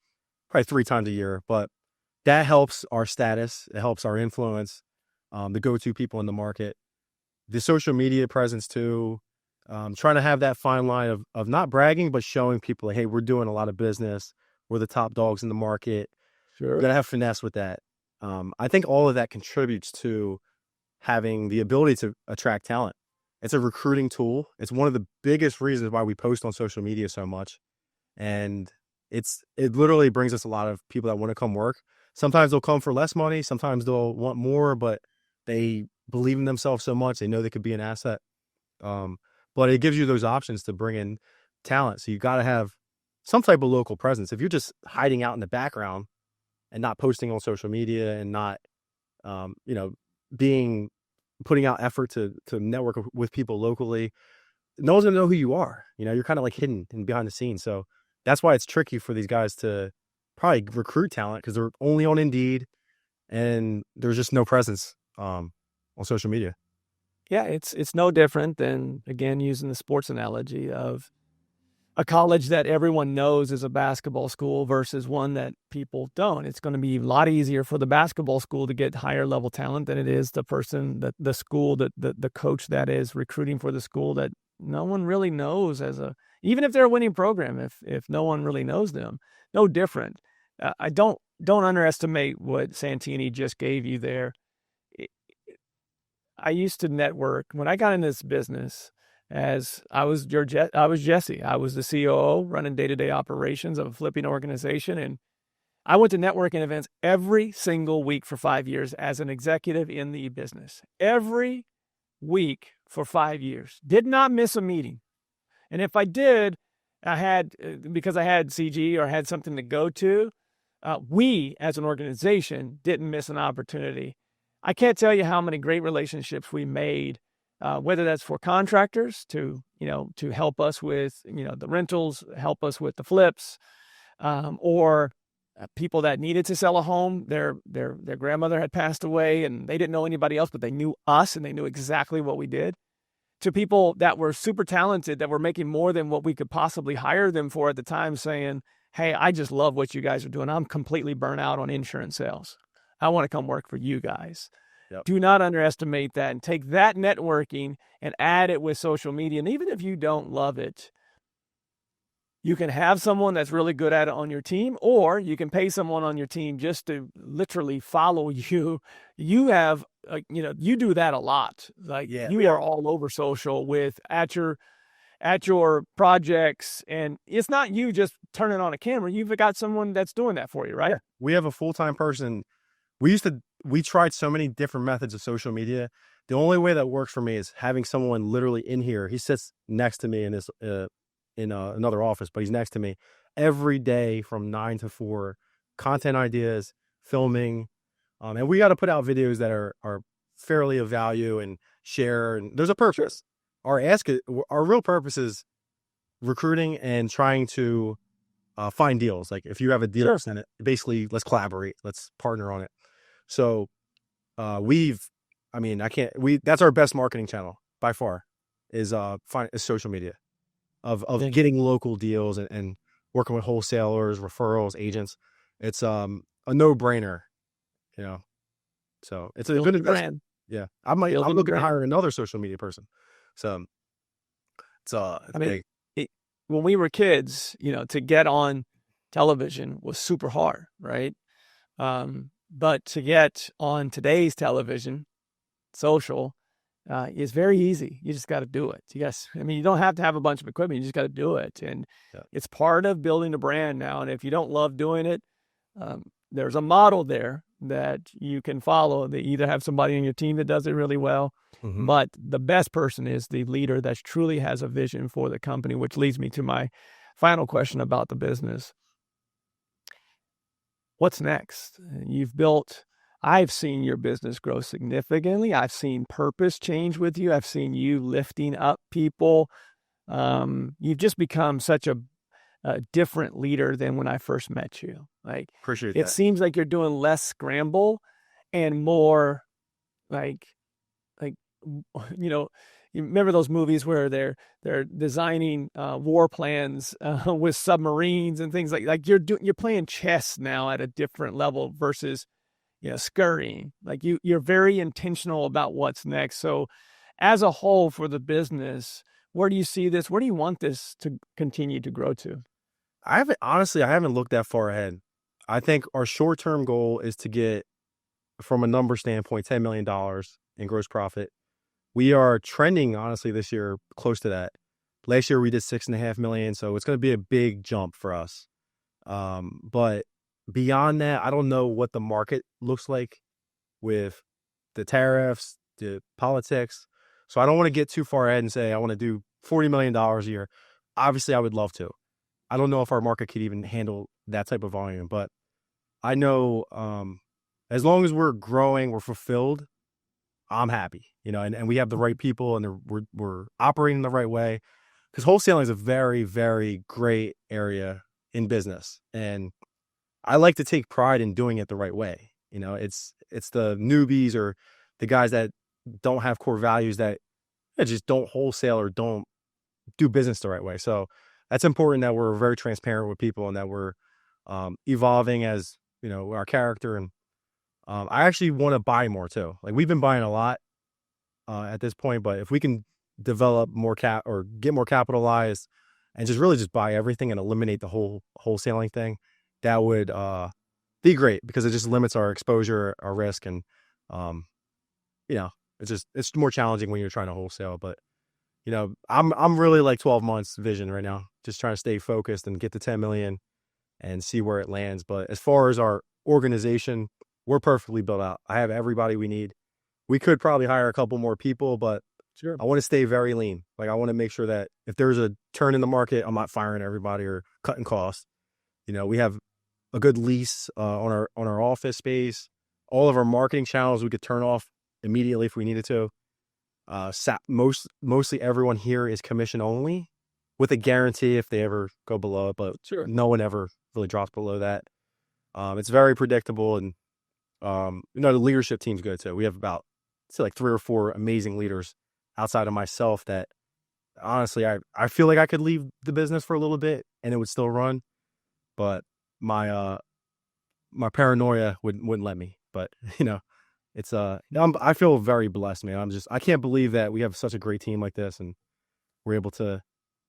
probably 3 times a year. But that helps our status. It helps our influence, the go-to people in the market, the social media presence too. Trying to have that fine line of not bragging, but showing people, like, hey, we're doing a lot of business. We're the top dogs in the market. Sure. We're going to have finesse with that. I think all of that contributes to having the ability to attract talent. It's a recruiting tool. It's one of the biggest reasons why we post on social media so much. And it literally brings us a lot of people that want to come work. Sometimes they'll come for less money. Sometimes they'll want more, but they believe in themselves so much. They know they could be an asset. But it gives you those options to bring in talent. So you got to have some type of local presence. If you're just hiding out in the background and not posting on social media and not, putting out effort to network with people locally, no one's gonna know who you are. You're kind of like hidden and behind the scenes. So that's why it's tricky for these guys to probably recruit talent, because they're only on Indeed and there's just no presence on social media. Yeah, it's no different than, again, using the sports analogy of a college that everyone knows is a basketball school versus one that people don't. It's going to be a lot easier for the basketball school to get higher level talent than it is the person, the school, the coach that is recruiting for the school that no one really knows even if they're a winning program, if no one really knows them. No different. I don't underestimate what Santini just gave you there. I used to network when I got in this business. As I was Jesse. I was the COO running day-to-day operations of a flipping organization. And I went to networking events every single week for 5 years as an executive in the business. Every week for 5 years. Did not miss a meeting. And if I did, because I had CG or had something to go to, we as an organization didn't miss an opportunity. I can't tell you how many great relationships we made, whether that's for contractors to help us with, the rentals, help us with the flips, or people that needed to sell a home. Their grandmother had passed away and they didn't know anybody else, but they knew us and they knew exactly what we did. To people that were super talented, that were making more than what we could possibly hire them for at the time, saying, hey, I just love what you guys are doing. I'm completely burnt out on insurance sales. I want to come work for you guys. Yep. Do not underestimate that, and take that networking and add it with social media. And even if you don't love it, you can have someone that's really good at it on your team, or you can pay someone on your team just to literally follow you. You have, you do that a lot. You are all over social at your projects, and it's not you just turning on a camera. You've got someone that's doing that for you, right? Yeah. We have a full-time person. We tried so many different methods of social media. The only way that works for me is having someone literally in here. He sits next to me in this, another office, but he's next to me every day from 9 to 4, content ideas, filming. And we got to put out videos that are fairly of value and share. And there's a purpose. Our real purpose is recruiting and trying to find deals. Like if you have a deal, send it. Basically, let's collaborate. Let's partner on it. So that's our best marketing channel by far is social media of getting local deals and working with wholesalers, referrals, agents. It's a no-brainer, you know. So it's a Build good a investment. brand. Yeah, I'm Building a looking to brand. hire another social media person. So it's I big. mean, when we were kids, to get on television was super hard, right? But to get on today's television, social, is very easy. You just got to do it. You don't have to have a bunch of equipment. You just got to do it. And Yeah. it's part of building a brand now. And if you don't love doing it, there's a model there that you can follow. They either have somebody on your team that does it really well, Mhm. but the best person is the leader that truly has a vision for the company, which leads me to my final question about the business. What's next? I've seen your business grow significantly. I've seen purpose change with you. I've seen you lifting up people. You've just become such a different leader than when I first met you. Like, Appreciate it that. seems like you're doing less scramble and more like, you remember those movies where they're designing war plans with submarines and things like you're playing chess now at a different level versus scurrying. Like you're very intentional about what's next. So as a whole for the business, where do you see this? Where do you want this to continue to grow to? I haven't looked that far ahead. I think our short-term goal is to get, from a number standpoint, $10 million in gross profit. We are trending, honestly, this year close to that. Last year we did 6.5 million, so it's going to be a big jump for us. But beyond that, I don't know what the market looks like with the tariffs, the politics. So I don't want to get too far ahead and say I want to do $40 million a year. Obviously, I would love to. I don't know if our market could even handle that type of volume, but I know as long as we're growing, we're fulfilled, I'm happy, and we have the right people and we're operating the right way, because wholesaling is a very, very great area in business. And I like to take pride in doing it the right way. It's the newbies or the guys that don't have core values that just don't wholesale or don't do business the right way. So that's important, that we're very transparent with people and that we're evolving as, our character. And I actually want to buy more too. Like, we've been buying a lot at this point, but if we can develop more or get more capitalized and just buy everything and eliminate the whole wholesaling thing, that would be great, because it just limits our exposure, our risk. And it's more challenging when you're trying to wholesale. But I'm really like 12 months vision right now, just trying to stay focused and get to 10 million and see where it lands. But as far as our organization, we're perfectly built out. I have everybody we need. We could probably hire a couple more people, but Sure. I want to stay very lean. Like, I want to make sure that if there's a turn in the market, I'm not firing everybody or cutting costs. We have a good lease on our office space. All of our marketing channels we could turn off immediately if we needed to. Mostly everyone here is commission only, with a guarantee if they ever go below it, but Sure. no one ever really drops below that. It's very predictable, and the leadership team's good too. We have about, like 3 or 4 amazing leaders outside of myself that, honestly, I feel like I could leave the business for a little bit and it would still run, but my paranoia wouldn't let me. But it's I feel very blessed, man. I can't believe that we have such a great team like this and we're able to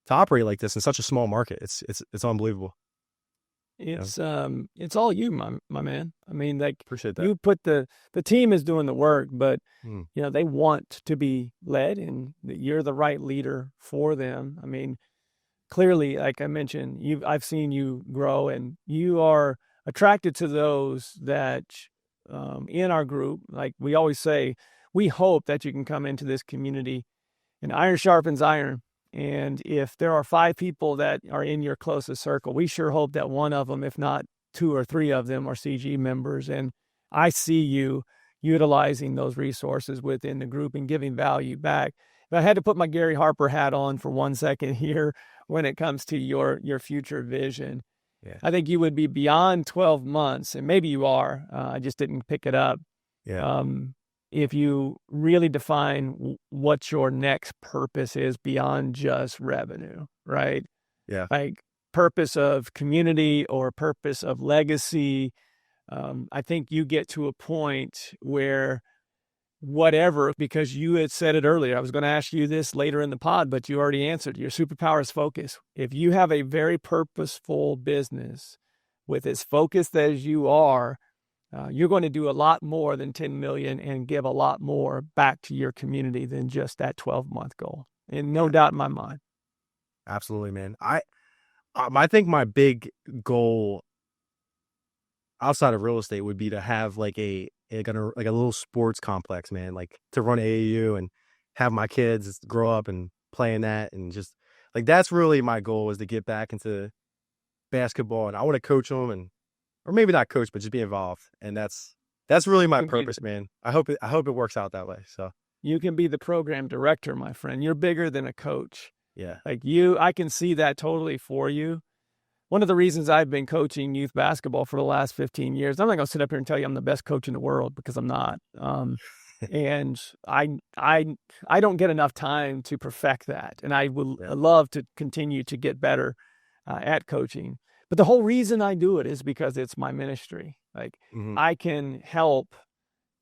operate like this in such a small market. It's unbelievable. It's all you, my man. I mean, like, Appreciate that. you put the team is doing the work, but Mm. they want to be led, and that you're the right leader for them. I mean, clearly, like I mentioned, I've seen you grow, and you are attracted to those that in our group. Like we always say, we hope that you can come into this community, and iron sharpens iron. And if there are 5 people that are in your closest circle, we sure hope that one of them, if not 2 or 3 of them, are CG members. And I see you utilizing those resources within the group and giving value back. If I had to put my Gary Harper hat on for 1 second here, when it comes to your future vision, Yeah. I think you would be beyond 12 months, and maybe you are. I just didn't pick it up. Yeah. If you really define what your next purpose is beyond just revenue, right? Yeah. Like, purpose of community or purpose of legacy, I think you get to a point where whatever, because you had said it earlier, I was going to ask you this later in the pod, but you already answered. Your superpower is focus. If you have a very purposeful business with as focused as you are, you're going to do a lot more than 10 million and give a lot more back to your community than just that 12-month goal. And no doubt in my mind. Absolutely, man. I think my big goal outside of real estate would be to have like a little sports complex, man, like to run AAU and have my kids grow up and play in that. And just like, that's really my goal, is to get back into basketball, and I want to coach them, or maybe not coach, but just be involved. And that's really my purpose, man. I hope it works out that way. So you can be the program director, my friend. You're bigger than a coach. Yeah. Like I can see that totally for you. One of the reasons I've been coaching youth basketball for the last 15 years, I'm not going to sit up here and tell you I'm the best coach in the world, because I'm not. And I don't get enough time to perfect that. And I would love to continue to get better at coaching. But the whole reason I do it is because it's my ministry. Like I can help,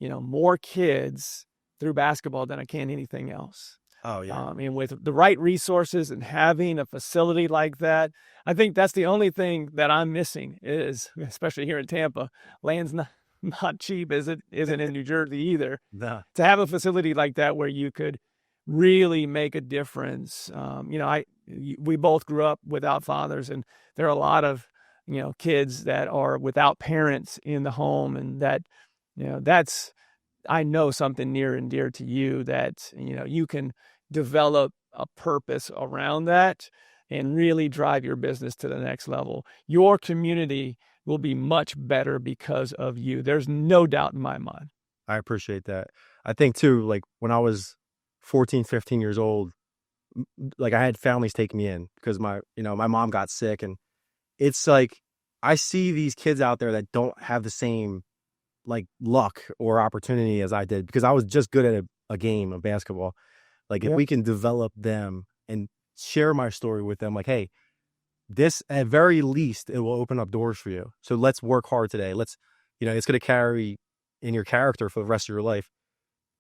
more kids through basketball than I can anything else. Oh, yeah. And with the right resources and having a facility like that, I think that's the only thing that I'm missing is, especially here in Tampa, land's not cheap, isn't in New Jersey either. No. To have a facility like that where you could really make a difference. We both grew up without fathers, and there are a lot of, kids that are without parents in the home, and that, that's, I know, something near and dear to you, that, you can develop a purpose around that and really drive your business to the next level. Your community will be much better because of you. There's no doubt in my mind. I appreciate that. I think too, like when I was 14, 15 years old, like I had families take me in because my mom got sick, and it's like, I see these kids out there that don't have the same like luck or opportunity as I did, because I was just good at a game of basketball. Like if we can develop them and share my story with them, like, hey, this at very least, it will open up doors for you. So let's work hard today. Let's, it's going to carry in your character for the rest of your life.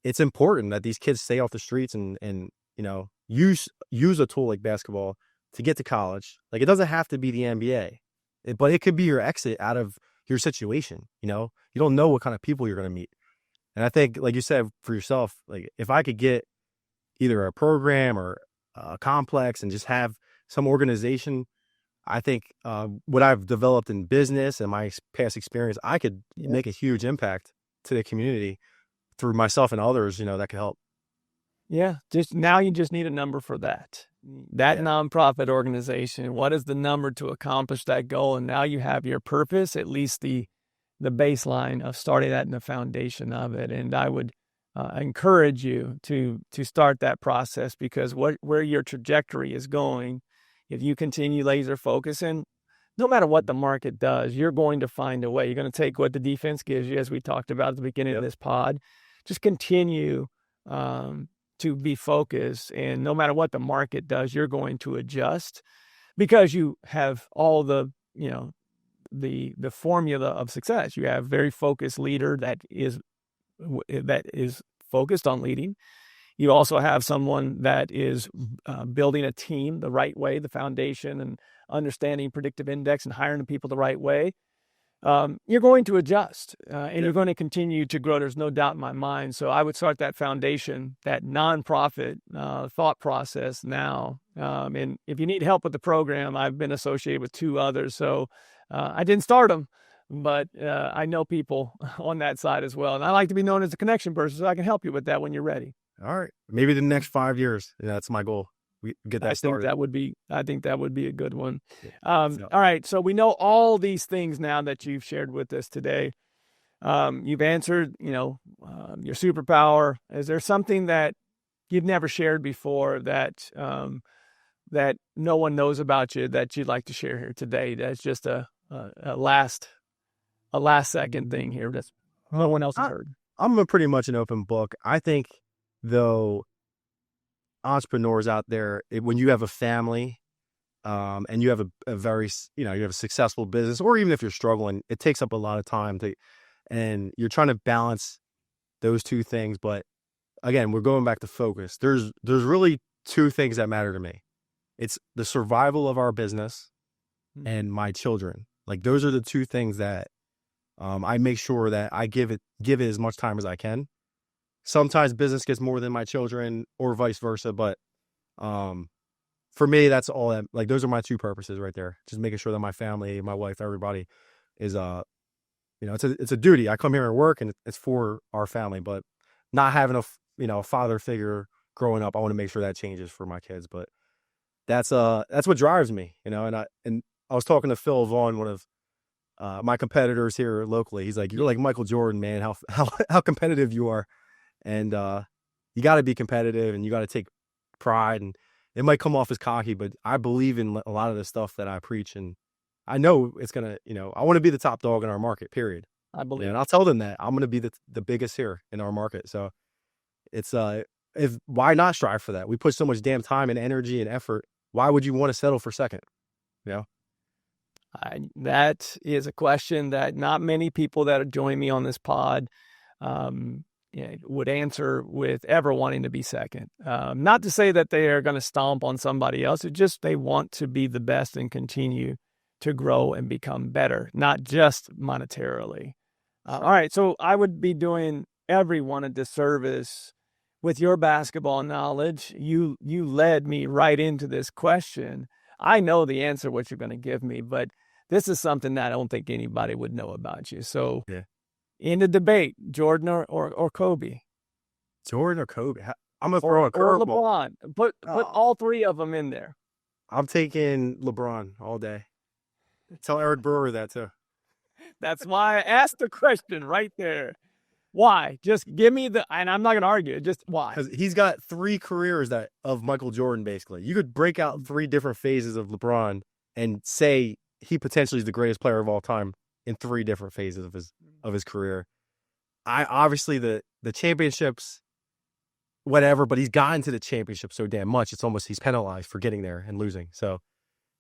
It's important that these kids stay off the streets and use a tool like basketball to get to college. Like it doesn't have to be the NBA, but it could be your exit out of your situation. You don't know what kind of people you're going to meet. And I think, like you said, for yourself, like if I could get either a program or a complex and just have some organization, I think what I've developed in business and my past experience, I could make a huge impact to the community through myself and others, that could help. Yeah. Now you just need a number for that nonprofit organization. What is the number to accomplish that goal? And now you have your purpose, at least the baseline of starting that in the foundation of it. And I would encourage you to start that process, because where your trajectory is going, if you continue laser focusing, no matter what the market does, you're going to find a way. You're going to take what the defense gives you, as we talked about at the beginning of this pod. Just continue to be focused, and no matter what the market does, you're going to adjust, because you have all the the formula of success. You have very focused leader that is focused on leading. You also have someone that is building a team the right way, the foundation, and understanding predictive index and hiring the people the right way. You're going to adjust and you're going to continue to grow. There's no doubt in my mind. So I would start that foundation, that nonprofit thought process now. And if you need help with the program, I've been associated with 2 others. So I didn't start them, but I know people on that side as well. And I like to be known as a connection person, so I can help you with that when you're ready. All right. Maybe the next 5 years. That's my goal. We get that started. I think that would be a good one. All right. So we know all these things now that you've shared with us today. You've answered, your superpower. Is there something that you've never shared before that that no one knows about you that you'd like to share here today? That's just a last second thing here that no one else has heard. I'm pretty much an open book. I think, though, entrepreneurs out there, when you have a family, and you have a very, you have a successful business, or even if you're struggling, it takes up a lot of time and you're trying to balance those two things. But again, we're going back to focus. There's really two things that matter to me. It's the survival of our business and my children. Like, those are the two things that I make sure that I give it as much time as I can. Sometimes business gets more than my children, or vice versa. But for me, that's all that, like, those are my two purposes right there. Just making sure that my family, my wife, everybody is, it's a duty. I come here and work, and it's for our family, but not having a father figure growing up, I want to make sure that changes for my kids. But that's what drives me, and I was talking to Phil Vaughn, one of my competitors here locally. He's like, "You're like Michael Jordan, man, how competitive you are." And you got to be competitive, and you got to take pride, and it might come off as cocky, but I believe in a lot of the stuff that I preach, and I know it's going to, I want to be the top dog in our market, period. I believe. And I'll tell them that I'm going to be the biggest here in our market. So it's, why not strive for that? We put so much damn time and energy and effort. Why would you want to settle for second? That is a question that not many people that join me on this pod would answer with ever wanting to be second. Not to say that they are going to stomp on somebody else. It's just they want to be the best and continue to grow and become better, not just monetarily. All right, so I would be doing everyone a disservice with your basketball knowledge. You led me right into this question. I know the answer, what you're going to give me, but this is something that I don't think anybody would know about you. So in the debate, Jordan or Kobe? Jordan or Kobe? I'm going to throw a curveball. Or LeBron. Put all three of them in there. I'm taking LeBron all day. Tell Eric Brewer that too. That's why I asked the question right there. Why? Just give me and I'm not going to argue, just why? Because he's got 3 careers of Michael Jordan, basically. You could break out 3 different phases of LeBron and say he potentially is the greatest player of all time in 3 different phases of his career. Obviously the championships, whatever, but he's gotten to the championship so damn much, it's almost he's penalized for getting there and losing. So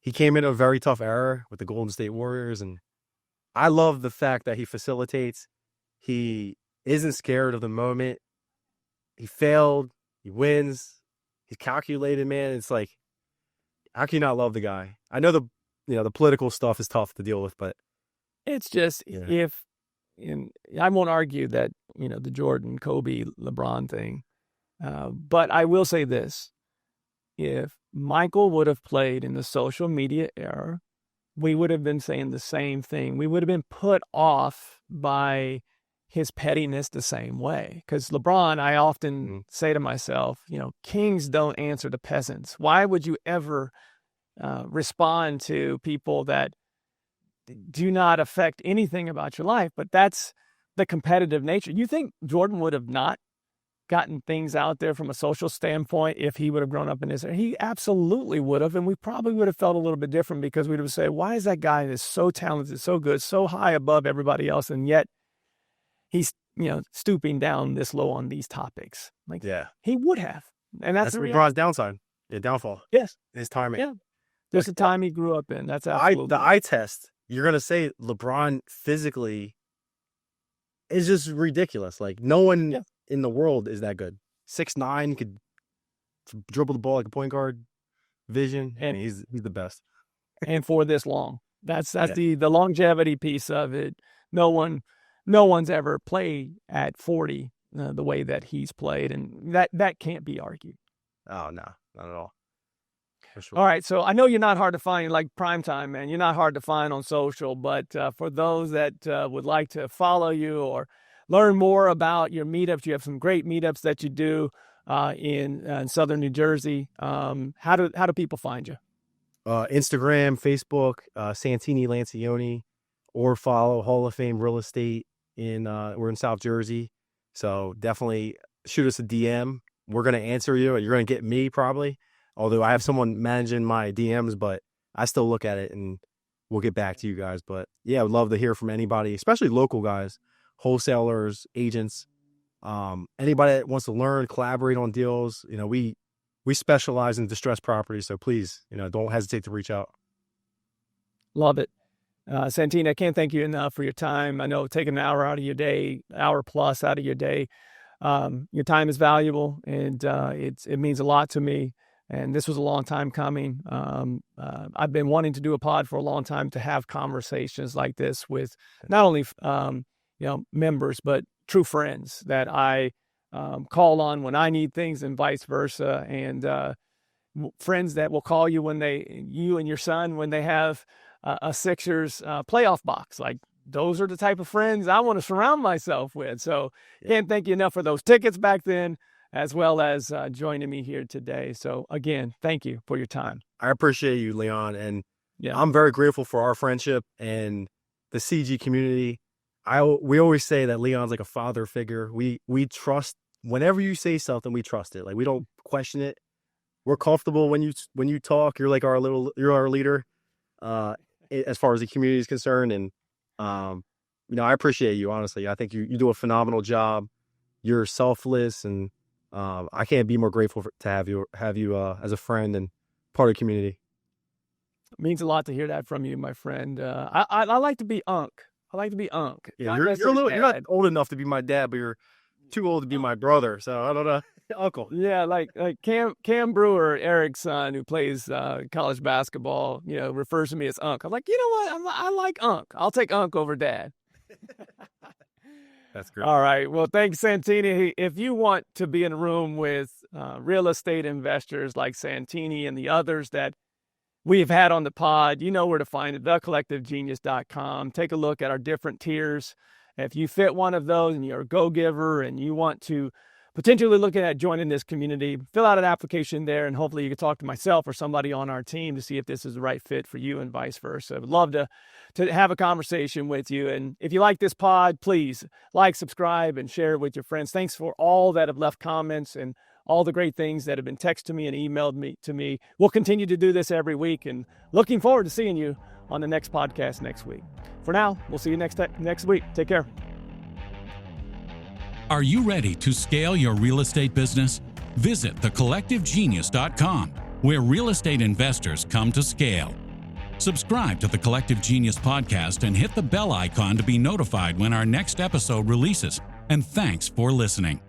he came in a very tough era with the Golden State Warriors, and I love the fact that he facilitates. He isn't scared of the moment. He failed. He wins. He's calculated, man. It's like, how can you not love the guy? I know the political stuff is tough to deal with, but it's just I won't argue that, the Jordan, Kobe, LeBron thing. But I will say this. If Michael would have played in the social media era, we would have been saying the same thing. We would have been put off by his pettiness the same way. Because LeBron, I often say to myself, kings don't answer to peasants. Why would you ever respond to people that do not affect anything about your life? But that's the competitive nature. You think Jordan would have not gotten things out there from a social standpoint if he would have grown up in this? He absolutely would have, and we probably would have felt a little bit different, because we would have said, why is that guy that's so talented, so good, so high above everybody else, and yet he's stooping down this low on these topics? He would have, and that's LeBron's downside, downfall. Yes, his timing. Yeah, there's a time he grew up in. That's absolutely the eye test. You're gonna say LeBron physically is just ridiculous. Like, no one in the world is that good. 6'9", could dribble the ball like a point guard. Vision, and he's the best. And for this long, that's the longevity piece of it. No one's ever played at 40 the way that he's played, and that can't be argued. Oh no, not at all. For sure. All right, so I know you're not hard to find, like Primetime, man. You're not hard to find on social, but for those that would like to follow you or learn more about your meetups, you have some great meetups that you do in southern New Jersey. How do people find you? Instagram, Facebook, Santini Lanicioni, or follow Hall of Fame Real Estate we're in South Jersey. So definitely shoot us a DM. We're going to answer you, or you're going to get me probably. Although I have someone managing my DMs, but I still look at it and we'll get back to you guys. But yeah, I would love to hear from anybody, especially local guys, wholesalers, agents, anybody that wants to learn, collaborate on deals. we specialize in distressed properties. So please, don't hesitate to reach out. Love it. Santini, I can't thank you enough for your time. I know taking an hour out of your day, hour plus out of your day, your time is valuable, and it means a lot to me. And this was a long time coming. I've been wanting to do a pod for a long time to have conversations like this with not only members, but true friends that I call on when I need things, and vice versa. And friends that will call you you and your son, when they have a Sixers playoff box. Like, those are the type of friends I want to surround myself with. So can't thank you enough for those tickets back then, as well as joining me here today. So again, thank you for your time. I appreciate you, Leon. And I'm very grateful for our friendship and the CG community. We always say that Leon's like a father figure. We trust, whenever you say something, we trust it. Like, we don't question it. We're comfortable when you talk. You're like you're our leader as far as the community is concerned. And I appreciate you, honestly. I think you do a phenomenal job. You're selfless, and I can't be more grateful to have you as a friend and part of the community. It means a lot to hear that from you, my friend. I like to be Unc. I like to be Unc. Yeah, you're not old enough to be my dad, but you're too old to be my brother. So I don't know, uncle. Yeah, like Cam Brewer, Eric's son, who plays college basketball, refers to me as Unc. I'm like, you know what? I like Unc. I'll take Unc over Dad. That's great. All right. Well, thanks, Santini. If you want to be in a room with real estate investors like Santini and the others that we've had on the pod, you know where to find it, thecollectivegenius.com. Take a look at our different tiers. If you fit one of those and you're a go-giver and you want to potentially look at joining this community, fill out an application there, and hopefully you can talk to myself or somebody on our team to see if this is the right fit for you, and vice versa. I would love to have a conversation with you. And if you like this pod, please like, subscribe, and share it with your friends. Thanks for all that have left comments and all the great things that have been texted to me and emailed to me. We'll continue to do this every week, and looking forward to seeing you on the next podcast next week. For now, we'll see you next week. Take care. Are you ready to scale your real estate business? Visit thecollectivegenius.com, where real estate investors come to scale. Subscribe to the Collective Genius podcast and hit the bell icon to be notified when our next episode releases. And thanks for listening.